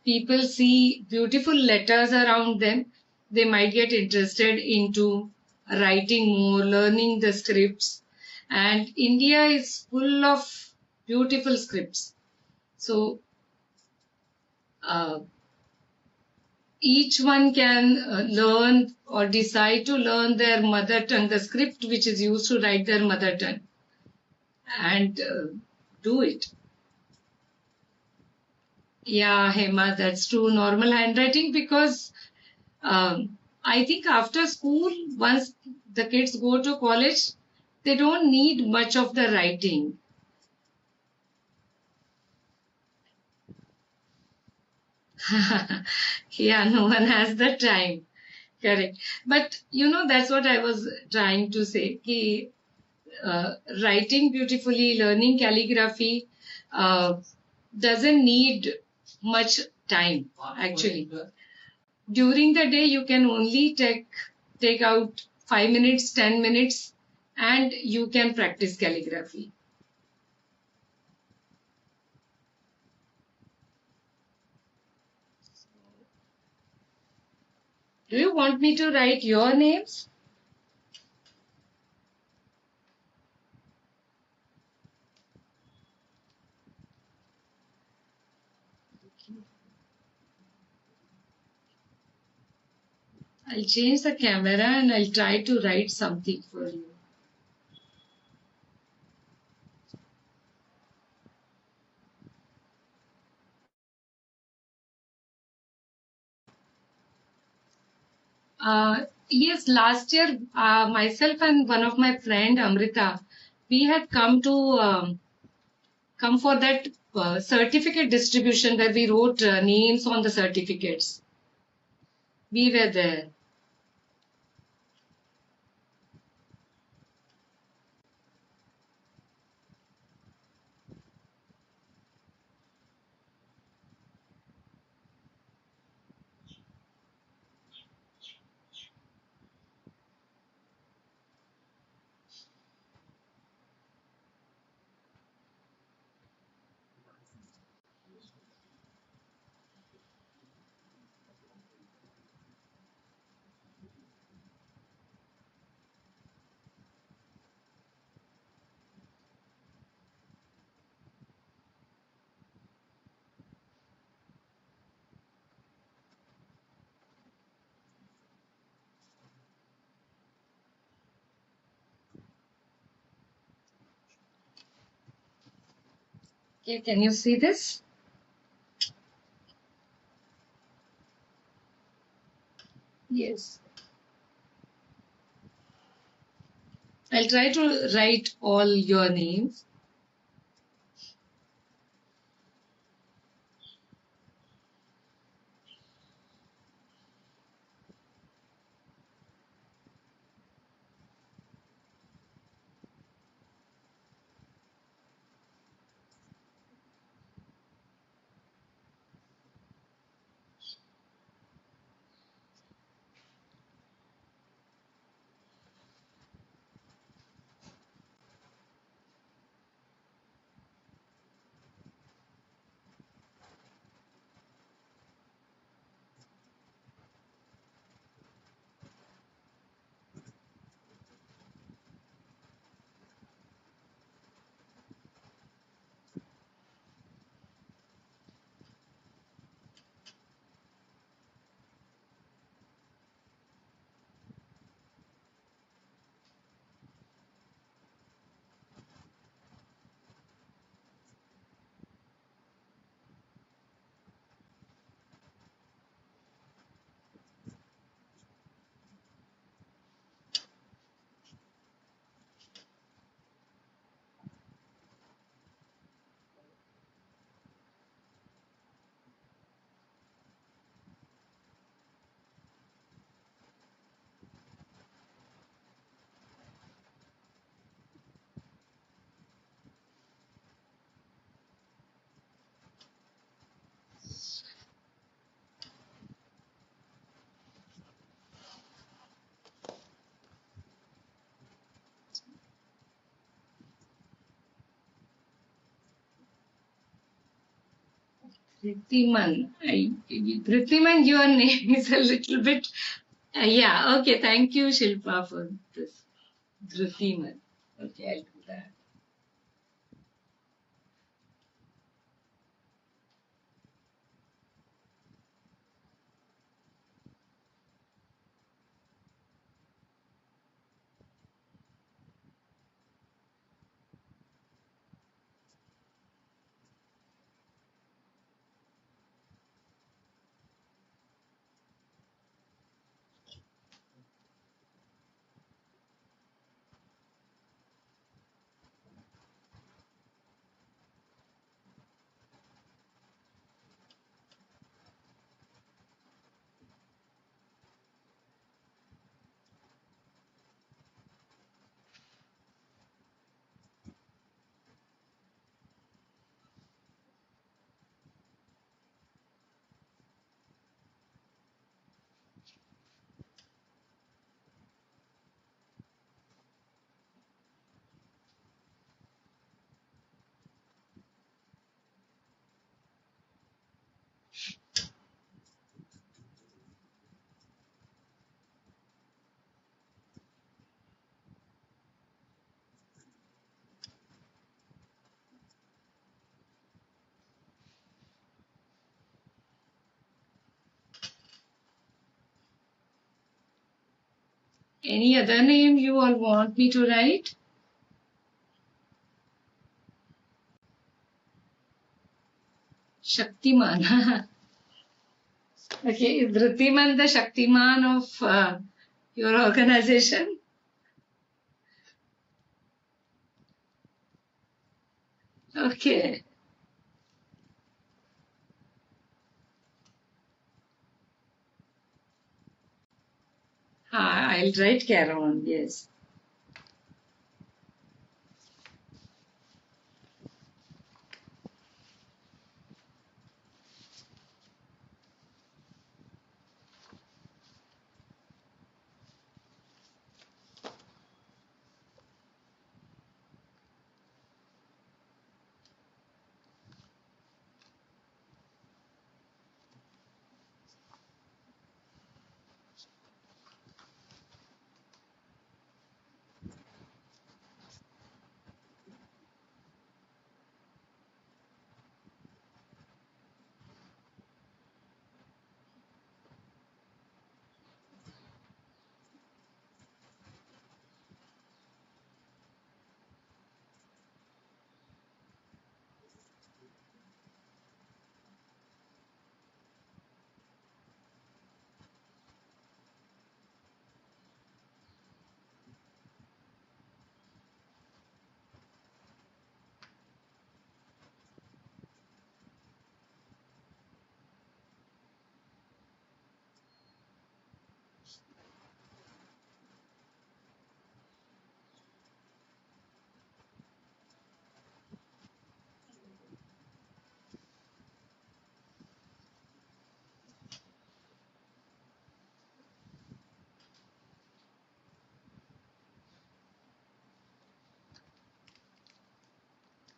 people see beautiful letters around them, they might get interested into writing more, learning the scripts. And India is full of beautiful scripts. So uh, each one can learn or decide to learn their mother tongue, the script which is used to write their mother tongue, and do it. Yeah, Hema, that's true. Normal handwriting, because I think after school, once the kids go to college, they don't need much of the writing. Yeah, no one has the time. Correct. But that's what I was trying to say. Ki, writing beautifully, learning calligraphy doesn't need much time, actually. During the day, you can only take out 5 minutes, 10 minutes, and you can practice calligraphy. Do you want me to write your names? I'll change the camera and I'll try to write something for you. Yes, last year, myself and one of my friend Amrita, we had come for that certificate distribution where we wrote names on the certificates. We were there. Okay, can you see this? Yes. I'll try to write all your names. Dhritiman. Dhritiman, your name is a little bit. Yeah, okay. Thank you, Shilpa, for this. Dhritiman. Okay, I'll do that. Any other name you all want me to write? Shaktiman. Okay, is Dhritiman the Shaktiman of your organization? Okay. I'll write Caron, yes.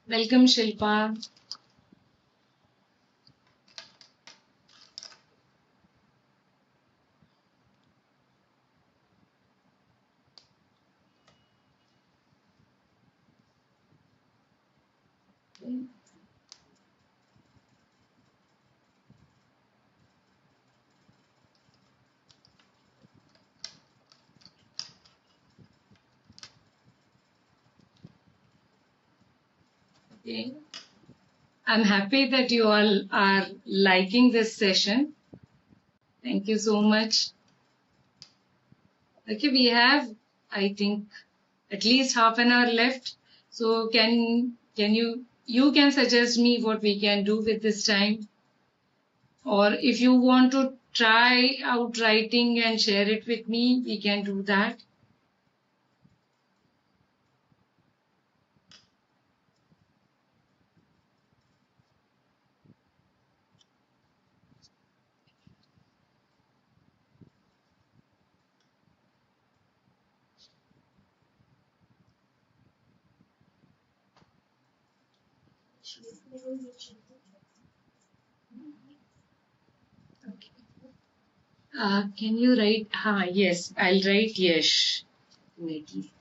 Welcome, Shilpa. Okay. I'm happy that you all are liking this session. Thank you so much. Okay, we have, I think, at least half an hour left. So can you can suggest me what we can do with this time? Or if you want to try out writing and share it with me, we can do that. Okay. Can you write? Yes, I'll write yes. Maybe.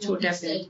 छोटा pen.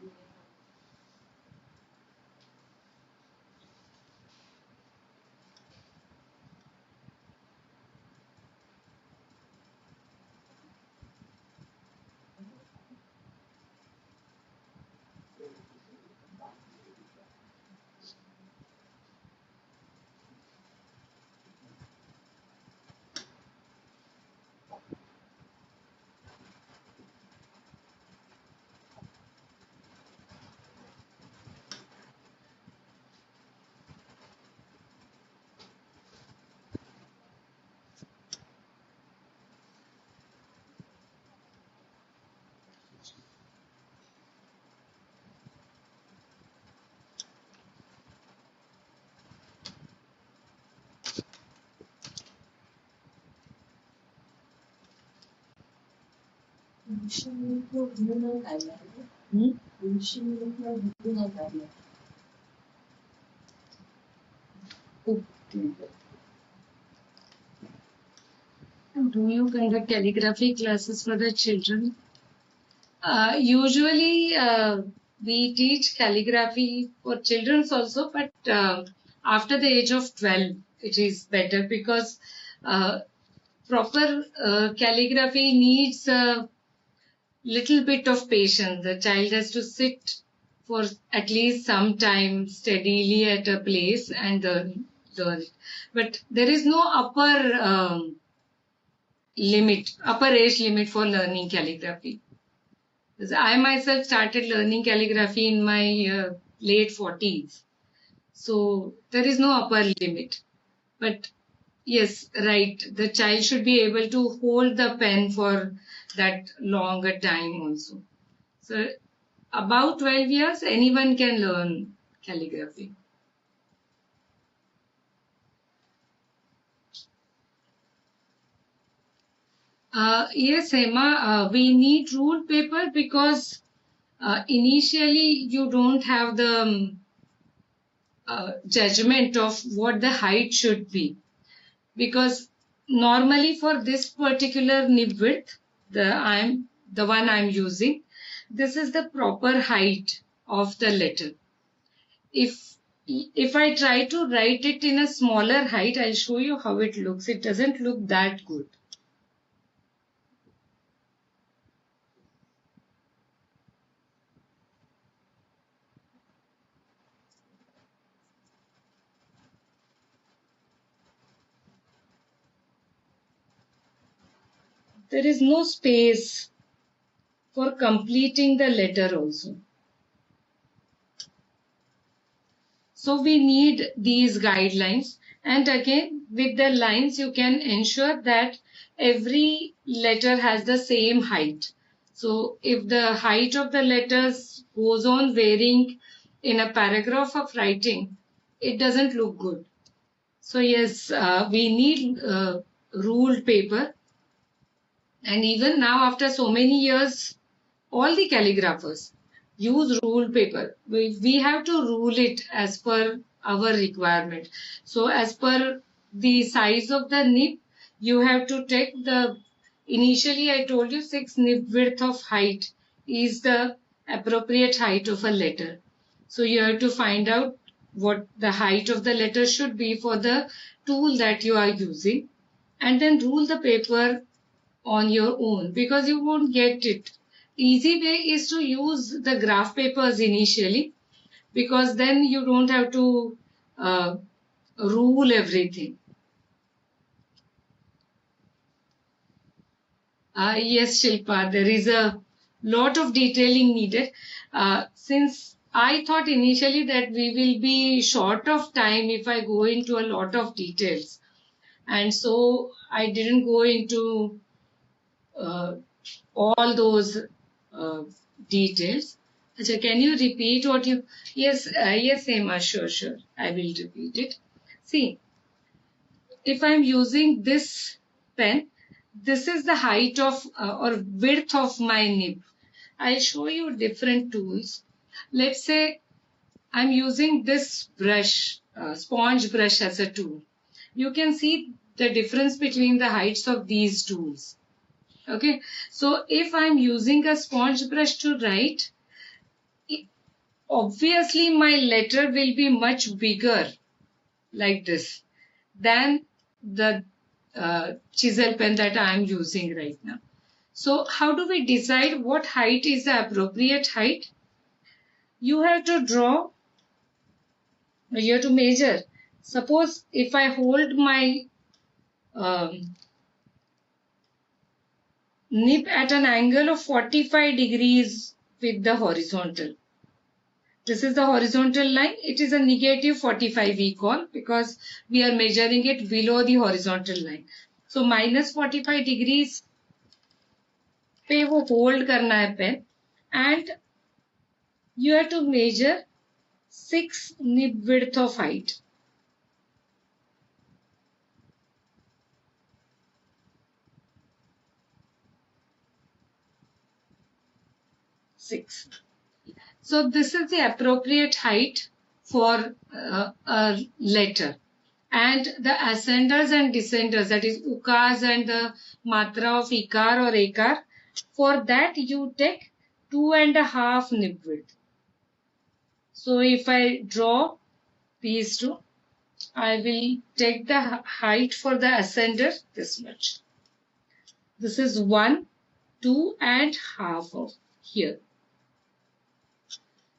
Do you conduct calligraphy classes for the children? Usually, we teach calligraphy for children also, but after the age of 12, it is better because proper calligraphy needs a little bit of patience. The child has to sit for at least some time steadily at a place and learn it. But there is no upper age limit for learning calligraphy. I myself started learning calligraphy in my late 40s. So there is no upper limit. But yes, right. The child should be able to hold the pen for that longer time also. So about 12 years, anyone can learn calligraphy. Yes, Hema, we need ruled paper because initially you don't have the judgment of what the height should be. Because normally for this particular nib width, the one I'm using, this is the proper height of the letter. If I try to write it in a smaller height, I'll show you how it looks. It doesn't look that good. There is no space for completing the letter also. So we need these guidelines, and again with the lines you can ensure that every letter has the same height. So if the height of the letters goes on varying in a paragraph of writing, it doesn't look good. So yes, we need ruled paper. And even now, after so many years, all the calligraphers use ruled paper. We have to rule it as per our requirement. So as per the size of the nib, you have to take initially I told you 6 nib width of height is the appropriate height of a letter. So you have to find out what the height of the letter should be for the tool that you are using, and then rule the paper on your own, because you won't get it. Easy way is to use the graph papers initially, because then you don't have to rule everything. Yes, Shilpa, there is a lot of detailing needed. Since I thought initially that we will be short of time if I go into a lot of details, and so I didn't go into uh, all those uh, details. Achha, can you repeat what you? Yes, yes, Emma, sure. I will repeat it. See, if I'm using this pen, this is the height of or width of my nib. I'll show you different tools. Let's say I'm using this brush, sponge brush as a tool. You can see the difference between the heights of these tools. Okay, so if I'm using a sponge brush to write, obviously my letter will be much bigger like this than the chisel pen that I am using right now. So how do we decide what height is the appropriate height? You have to draw, you have to measure. Suppose if I hold my nib at an angle of 45 degrees with the horizontal. This is the horizontal line. It is a negative 45 we call, because we are measuring it below the horizontal line. So minus 45 degrees पे वो hold करना है pen, and you have to measure 6 nib width of height. Six. So this is the appropriate height for a letter. And the ascenders and descenders, that is ukars and the matra of ikar or ekar, for that you take 2.5 nib width. So if I draw these two, I will take the height for the ascender this much. This is 1, 2.5 of here.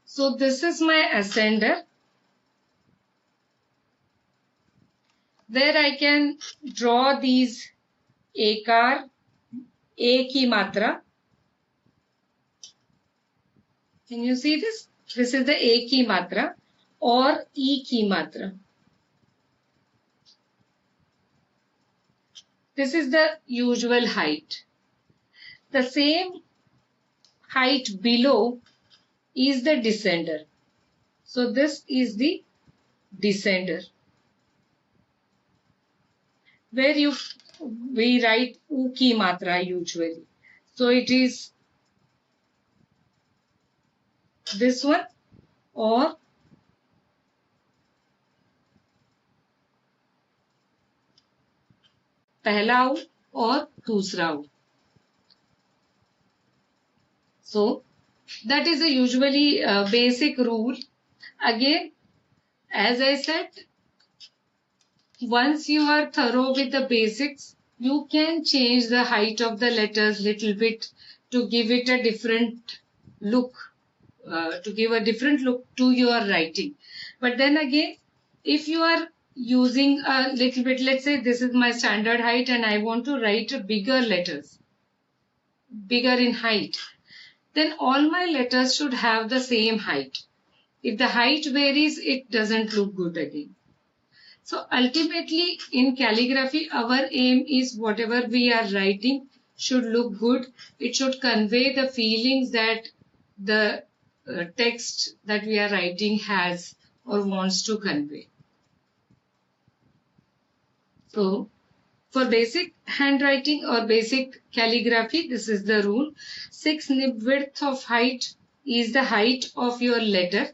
So this is my ascender. There I can draw these ekar, A ki matra. Can you see this? This is the A ki matra or E ki matra. This is the usual height. The same height below is the descender. So this is the descender, where we write U ki matra usually. So it is this one or पहला U or दूसरा U. So that is a usually basic rule. Again, as I said, once you are thorough with the basics, you can change the height of the letters little bit to give it a different look, to give a different look to your writing. But then again, if you are using a little bit, let's say this is my standard height and I want to write bigger letters, bigger in height, then all my letters should have the same height. If the height varies, it doesn't look good again. So ultimately in calligraphy, our aim is whatever we are writing should look good. It should convey the feelings that the text that we are writing has or wants to convey. So For basic handwriting or basic calligraphy, this is the rule. 6 nib width of height is the height of your letter,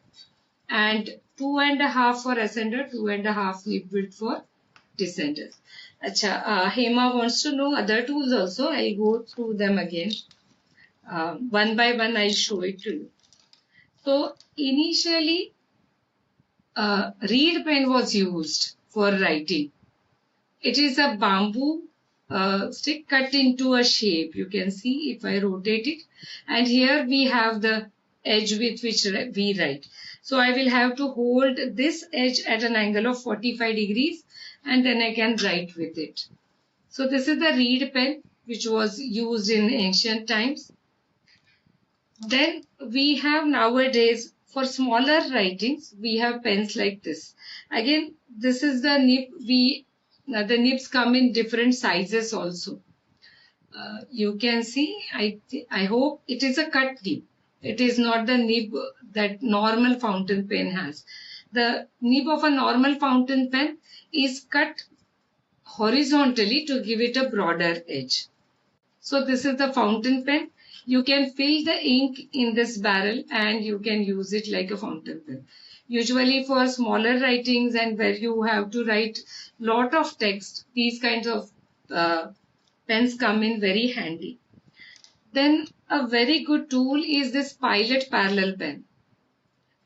and 2.5 for ascender, 2.5 nib width for descender. Acha, Hema wants to know other tools also. I'll go through them again. One by one, I'll show it to you. So initially, reed pen was used for writing. It is a bamboo stick cut into a shape. You can see if I rotate it. And here we have the edge with which we write. So I will have to hold this edge at an angle of 45 degrees and then I can write with it. So this is the reed pen which was used in ancient times. Then we have nowadays, for smaller writings, we have pens like this. Again, this is the nib. The nibs come in different sizes also. You can see, I hope it is a cut nib. It is not the nib that normal fountain pen has. The nib of a normal fountain pen is cut horizontally to give it a broader edge. So this is the fountain pen. You can fill the ink in this barrel and you can use it like a fountain pen. Usually for smaller writings and where you have to write lot of text, these kinds of pens come in very handy. Then a very good tool is this Pilot parallel pen.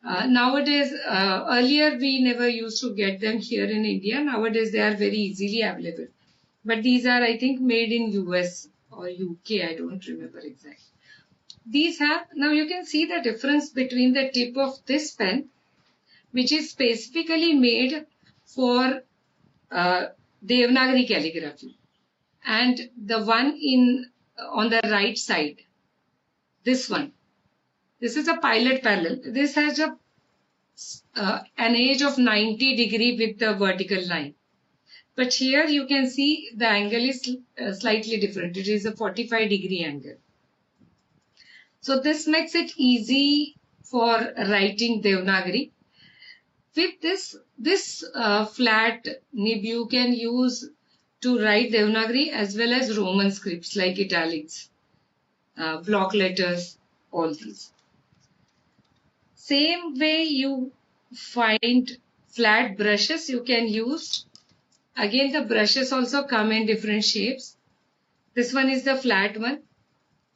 Nowadays, earlier we never used to get them here in India. Nowadays they are very easily available. But these are, I think, made in US or UK. I don't remember exactly. These have, now you can see the difference between the tip of this pen, which is specifically made for Devnagari calligraphy, and the one on the right side, this one. This is a Pilot parallel. This has an edge of 90 degree with the vertical line. But here you can see the angle is slightly different. It is a 45 degree angle. So this makes it easy for writing Devnagari. With this flat nib you can use to write Devnagari as well as Roman scripts like italics, block letters, all these. Same way you find flat brushes you can use. Again, the brushes also come in different shapes. This one is the flat one,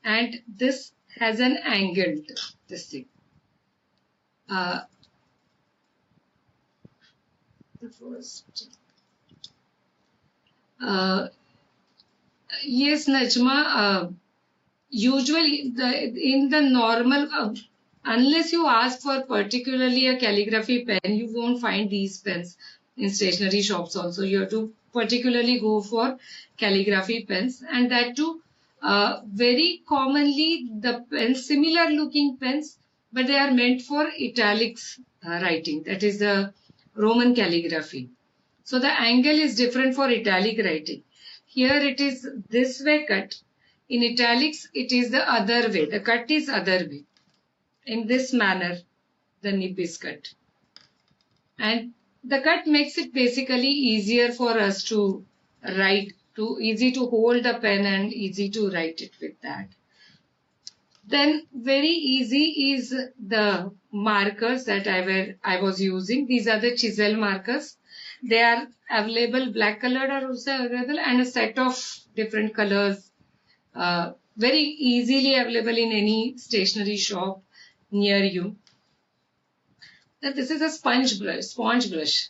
and this has an angled this thing. The first. Yes, Najma. Usually, in the normal, unless you ask for particularly a calligraphy pen, you won't find these pens in stationery shops. Also, you have to particularly go for calligraphy pens, and that too. Very commonly the pens, similar looking pens, but they are meant for italics writing, that is the Roman calligraphy. So the angle is different for italic writing. Here it is this way cut. In italics it is the other way, the cut is other way. In this manner the nib is cut. And the cut makes it basically easier for us to write, easy to hold the pen and easy to write it with that. Then very easy is the markers that I was using. These are the chisel markers. They are available, black colored are also available, and a set of different colors, very easily available in any stationery shop near you. Now this is a sponge brush.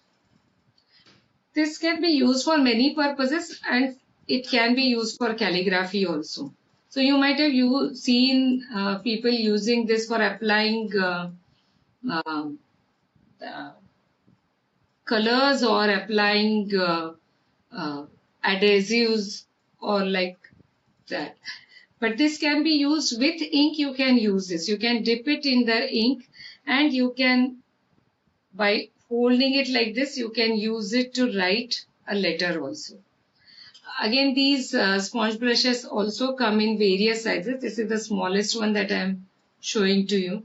This can be used for many purposes and it can be used for calligraphy also. So you might have seen people using this for applying colors or applying adhesives or like that. But this can be used with ink. You can use this. You can dip it in the ink and you can, by holding it like this, you can use it to write a letter also. Again, these sponge brushes also come in various sizes. This is the smallest one that I am showing to you.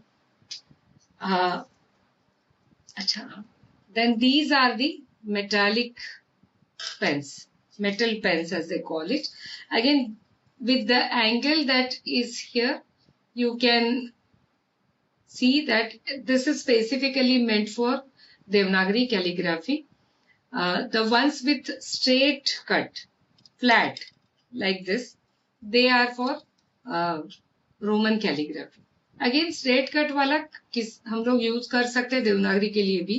Then these are the metallic pens. metal pens as they call it. Again, with the angle that is here, you can see that this is specifically meant for Devnagari calligraphy. The ones with straight cut, flat, like this, they are for Roman calligraphy. Again straight cut वाला हम लोग use कर सकते हैं देवनागरी के लिए भी.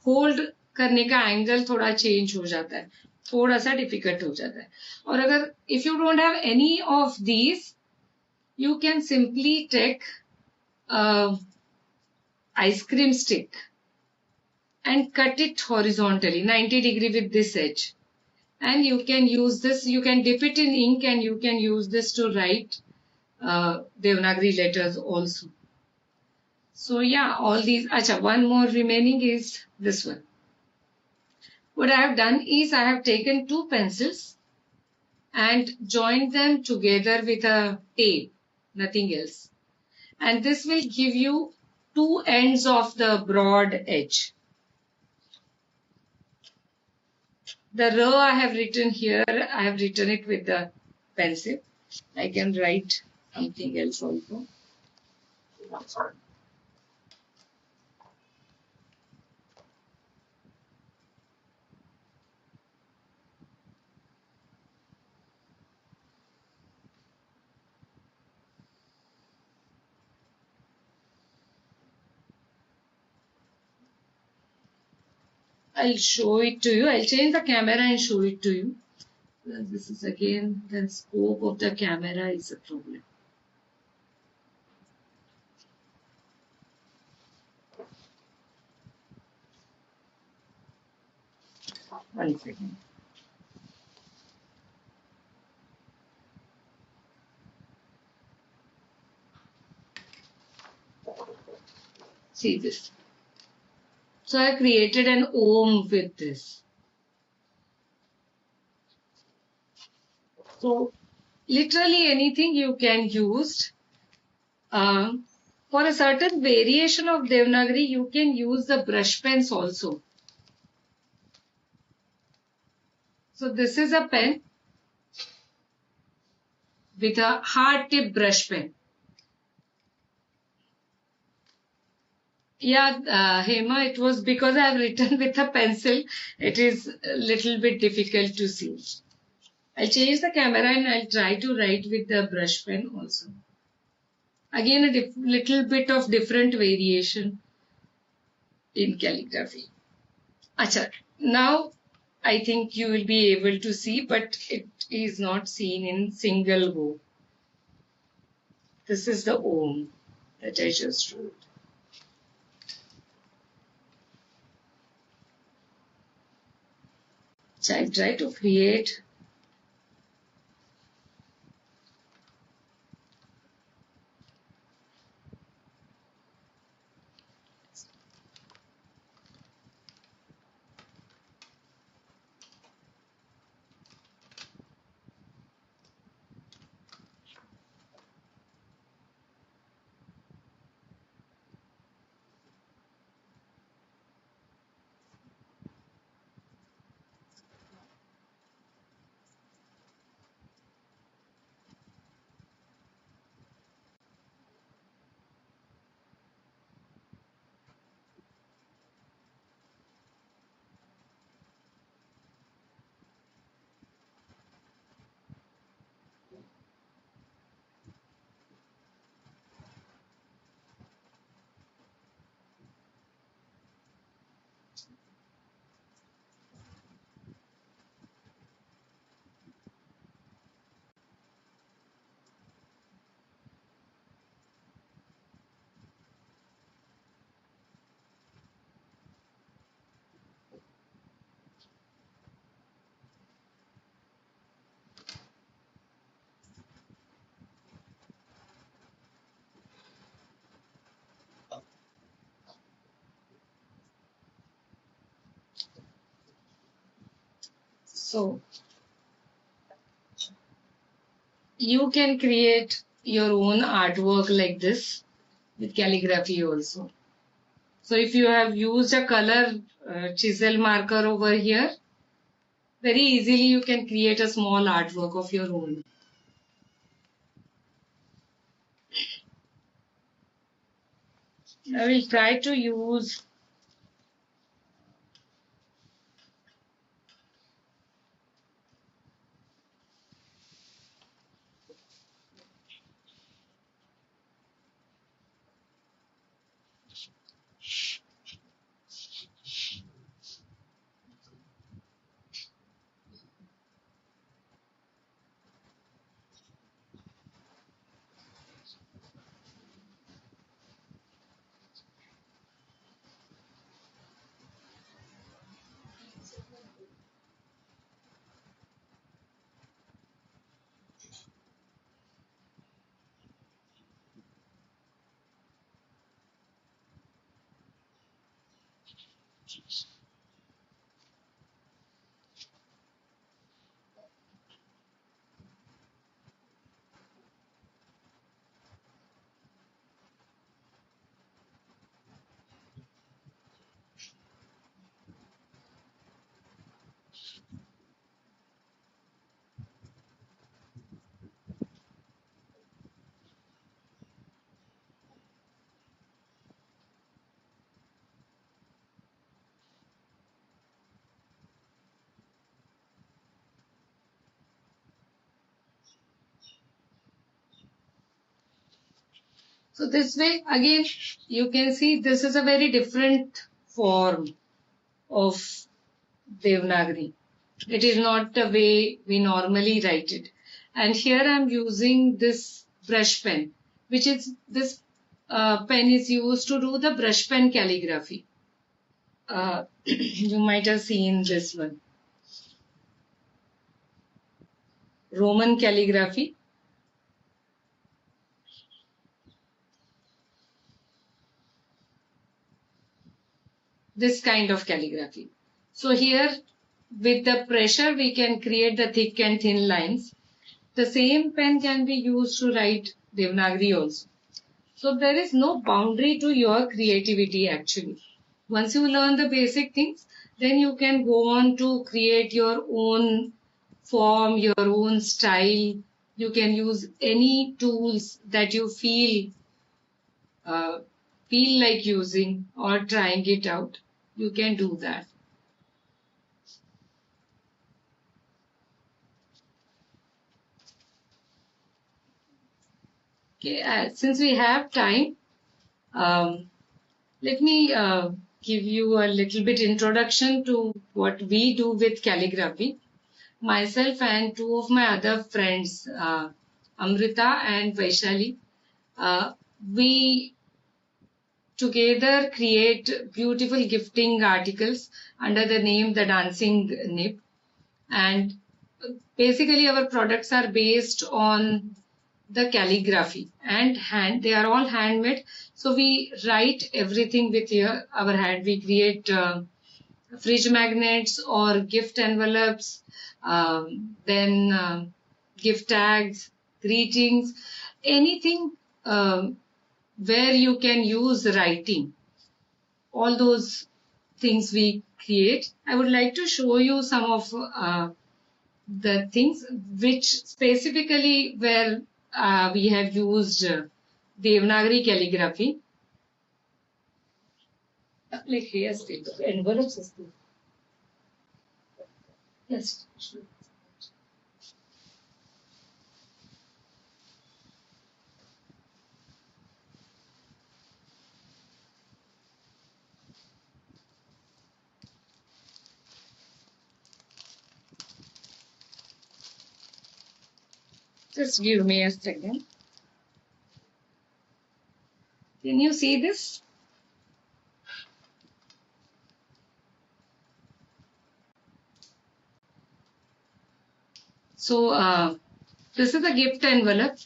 Hold करने का एंगल थोड़ा चेंज हो जाता है, थोड़ा सा डिफिकल्ट हो जाता है. और अगर if you don't have any of these, you can simply take ice cream stick and cut it horizontally 90 degree with this edge, and you can use this, you can dip it in ink and you can use this to write Devanagari letters also. So yeah, all these. Acha, one more remaining is this one. What I have done is I have taken two pencils and joined them together with a tape, nothing else, and this will give you two ends of the broad edge. The row I have written here, I have written it with the pencil. I can write something else also. I'll show it to you. I'll change the camera and show it to you. This is again, the scope of the camera is a problem. One second. See this. So I created an Om with this. So literally anything you can use. For a certain variation of Devnagari, you can use the brush pens also. So this is a pen with a hard tip brush pen. Yeah, Hema, it was because I have written with a pencil. It is a little bit difficult to see. I'll change the camera and I'll try to write with the brush pen also. Again, a little bit of different variation in calligraphy. Acha, now I think you will be able to see, but it is not seen in single go. This is the Om that I just wrote. So I'll try to create So you can create your own artwork like this with calligraphy also. So if you have used a color chisel marker over here, very easily you can create a small artwork of your own. I will try to use so this way again you can see this is a very different form of Devnagari. It is not the way we normally write it. And here I am using this brush pen, which is this pen is used to do the brush pen calligraphy. You might have seen this one. Roman calligraphy. This kind of calligraphy. So here with the pressure we can create the thick and thin lines. The same pen can be used to write Devnagari also. So there is no boundary to your creativity actually. Once you learn the basic things, then you can go on to create your own form, your own style. You can use any tools that you feel like using or trying it out. You can do that. Okay, since we have time, let me give you a little bit introduction to what we do with calligraphy. Myself and two of my other friends, Amrita and Vaishali, we together create beautiful gifting articles under the name The Dancing Nib. And basically our products are based on the calligraphy and hand. They are all handmade. So we write everything with our hand. We create fridge magnets or gift envelopes, then gift tags, greetings, anything where you can use writing. All those things we create. I would like to show you some of the things which specifically where we have used Devnagari calligraphy. Like here, envelopes. Yes. Just give me a second. Can you see this? So this is a gift envelope,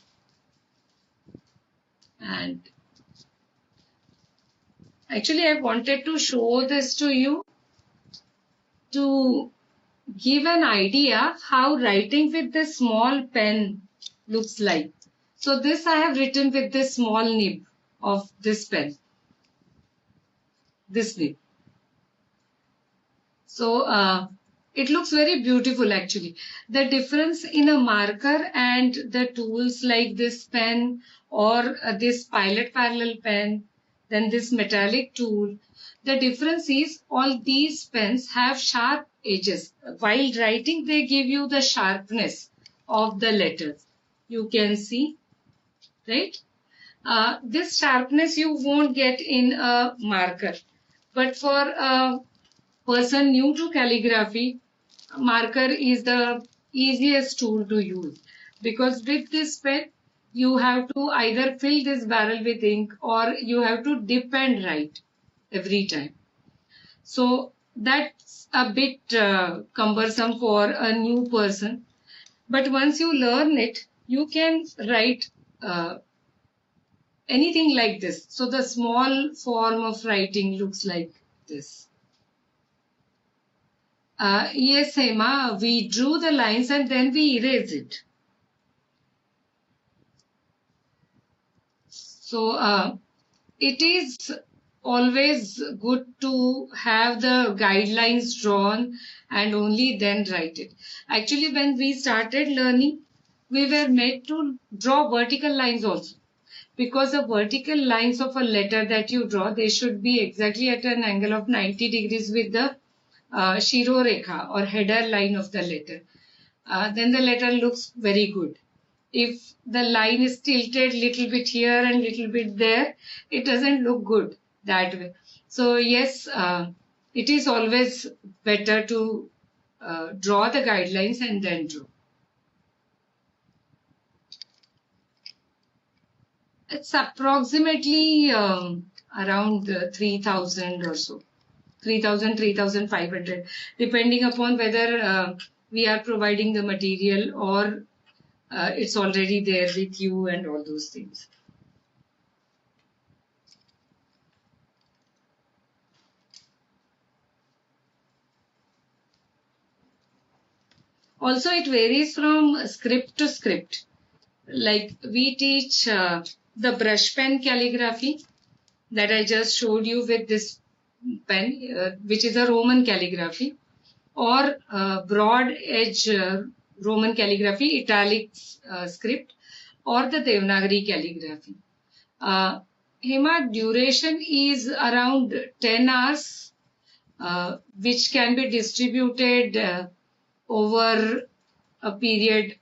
and actually I wanted to show this to you to give an idea how writing with this small pen looks like. So this I have written with this small nib of this pen, this nib. So it looks very beautiful actually. The difference in a marker and the tools like this pen or this pilot parallel pen, then this metallic tool, the difference is all these pens have sharp edges. While writing, they give you the sharpness of the letters. You can see, right? This sharpness you won't get in a marker. But for a person new to calligraphy, marker is the easiest tool to use, because with this pen you have to either fill this barrel with ink or you have to dip and write every time. So that's a bit cumbersome for a new person. But once you learn it, you can write anything like this. So the small form of writing looks like this. Yes, Hema, we drew the lines and then we erase it. So it is always good to have the guidelines drawn and only then write it. Actually, when we started learning, we were made to draw vertical lines also, because the vertical lines of a letter that you draw, they should be exactly at an angle of 90 degrees with the Shiro Rekha or header line of the letter. Then the letter looks very good. If the line is tilted little bit here and little bit there, it doesn't look good that way. So yes, it is always better to draw the guidelines and then draw. It's approximately around 3,000 or so. 3,000, 3,500, depending upon whether we are providing the material or it's already there with you and all those things. Also, it varies from script to script. Like we teach the brush pen calligraphy that I just showed you with this pen, which is a Roman calligraphy, or broad edge Roman calligraphy, italic script, or the Devnagari calligraphy. Hema, duration is around 10 hours, which can be distributed over a period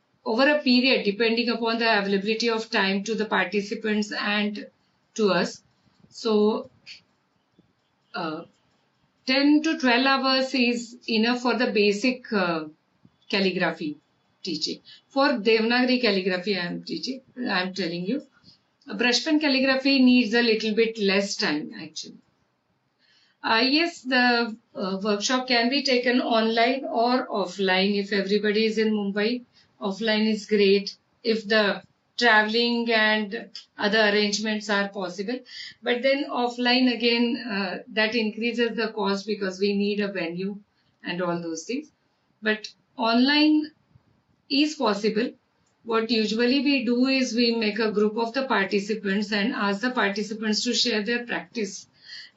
depending upon the availability of time to the participants and to us. So 10 to 12 hours is enough for the basic calligraphy teaching. For Devnagari calligraphy I am telling you. Brush pen calligraphy needs a little bit less time actually. Yes, the workshop can be taken online or offline. If everybody is in Mumbai, offline is great if the traveling and other arrangements are possible. But then offline again, that increases the cost because we need a venue and all those things. But online is possible. What usually we do is we make a group of the participants and ask the participants to share their practice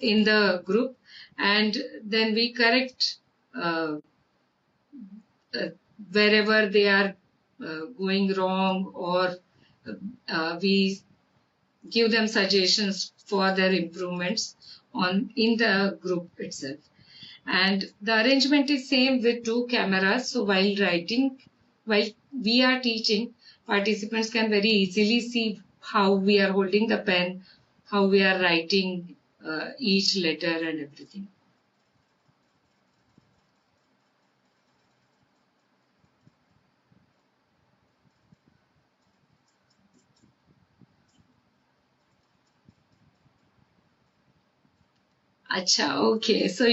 in the group, and then we correct wherever they are going wrong, or we give them suggestions for their improvements in the group itself. And the arrangement is same with 2 cameras. So while we are teaching, participants can very easily see how we are holding the pen, how we are writing each letter and everything. Acha, okay. So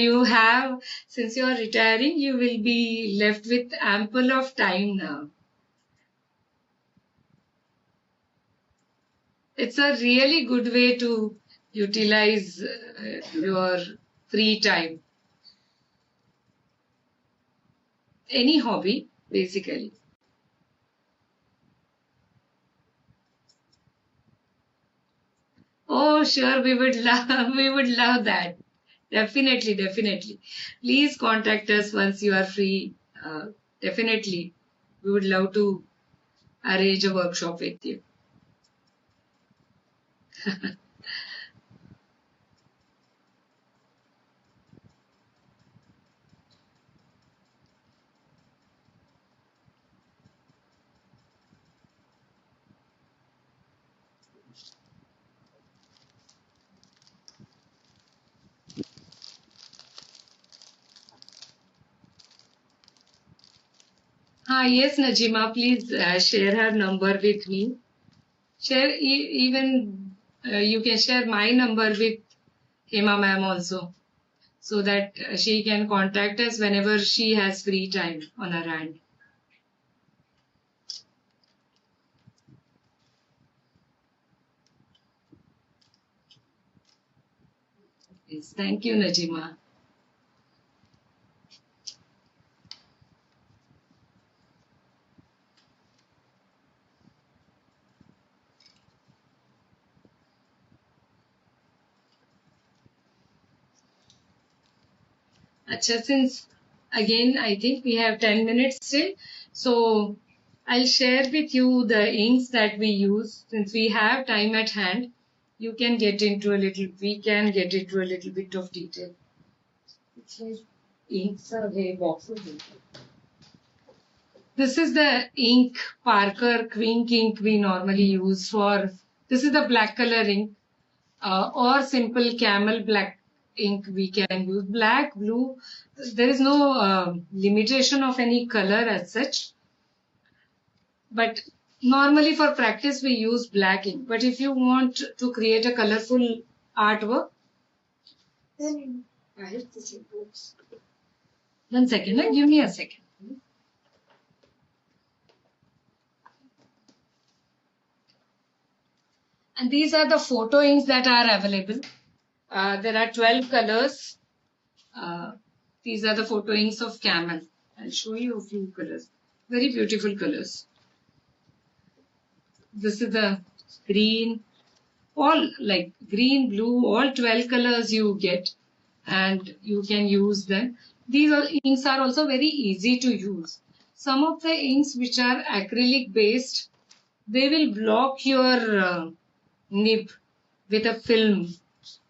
since you are retiring, you will be left with ample of time now. It's a really good way to utilize your free time. Any hobby, basically. Oh, sure, we would love that. Definitely, definitely. Please contact us once you are free. Definitely, we would love to arrange a workshop with you. Yes, Najima, please share her number with me. Share even you can share my number with Hema ma'am also, so that she can contact us whenever she has free time on her hand. Yes, thank you, Najima. Acha, since again I think we have 10 minutes still, so I'll share with you the inks that we use. Since we have time at hand, we can get into a little bit of detail. Inks are very boxes. This is the ink, Parker Quink ink we normally use for, this is the black color ink, or simple camel black ink we can use. Black, blue, there is no limitation of any color as such. But normally for practice we use black ink. But if you want to create a colorful artwork, then I have to see books. 1 second, give me a second. And these are the photo inks that are available. There are 12 colors. These are the photo inks of camel. I'll show you a few colors. Very beautiful colors. This is the green, all like green, blue, all 12 colors you get, and you can use them. These inks are also very easy to use. Some of the inks which are acrylic based, they will block your nib with a film.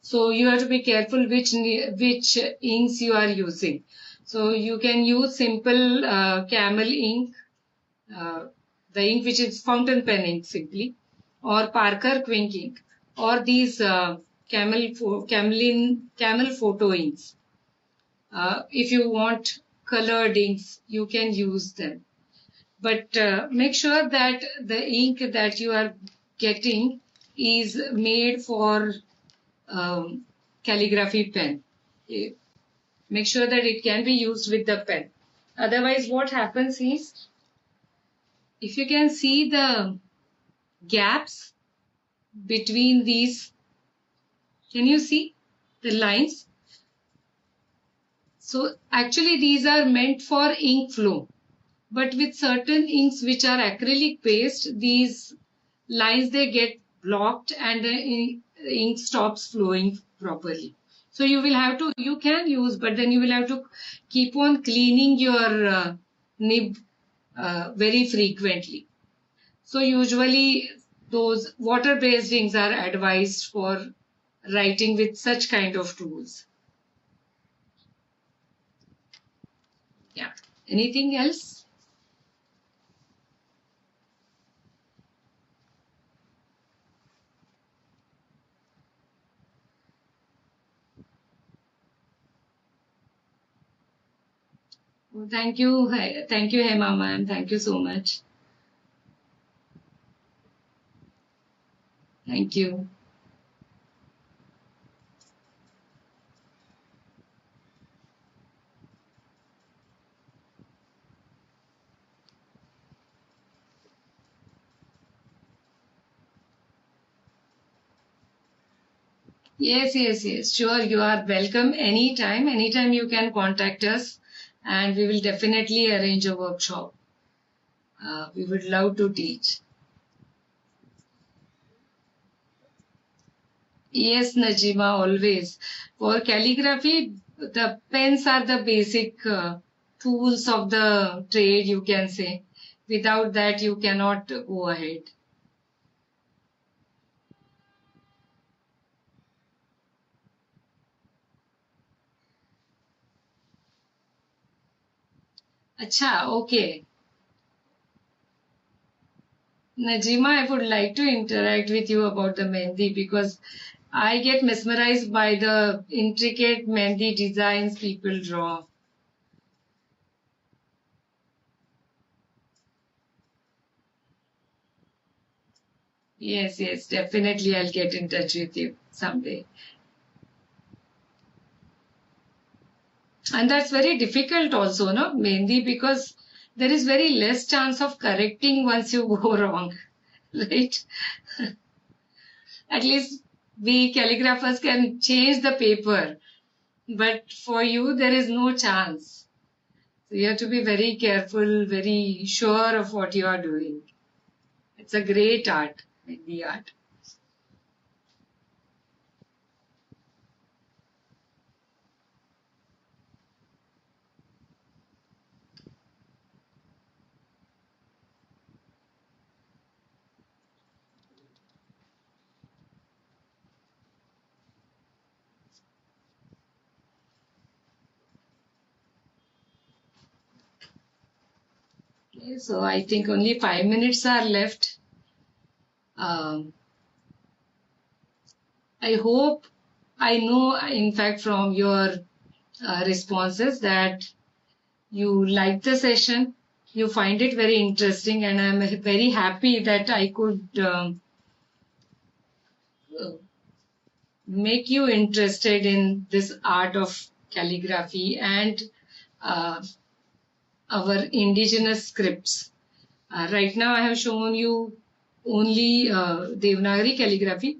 So you have to be careful which inks you are using. So you can use simple camel ink, the ink which is fountain pen ink simply, or Parker Quink ink, or these camel photo inks. If you want colored inks, you can use them. But make sure that the ink that you are getting is made for calligraphy pen. Make sure that it can be used with the pen. Otherwise, what happens is, if you can see the gaps between these, can you see the lines? So actually these are meant for ink flow. But with certain inks which are acrylic based, these lines, they get blocked and the ink stops flowing properly. So you will have to, you can use, but then you will have to keep on cleaning your nib very frequently. So usually those water-based inks are advised for writing with such kind of tools. Yeah. Anything else? Thank you. Thank you, Hema ma'am. Thank you so much. Thank you. Yes, yes, yes. Sure, you are welcome anytime. Anytime you can contact us, and we will definitely arrange a workshop. We would love to teach. Yes, Najima, always. For calligraphy, the pens are the basic tools of the trade, you can say. Without that, you cannot go ahead. Acha, okay. Najima, I would like to interact with you about the mehndi because I get mesmerized by the intricate mehndi designs people draw. Yes, yes, definitely I'll get in touch with you someday. And that's very difficult also, no? Mehndi, because there is very less chance of correcting once you go wrong, right? At least we calligraphers can change the paper, but for you, there is no chance. So you have to be very careful, very sure of what you are doing. It's a great art, Mehndi art. Okay, so I think only 5 minutes are left. Um, I hope, I know, in fact, from your responses that you like the session, you find it very interesting, and I'm very happy that I could uh, make you interested in this art of calligraphy and uh, our indigenous scripts. Right now, I have shown you only Devnagari calligraphy.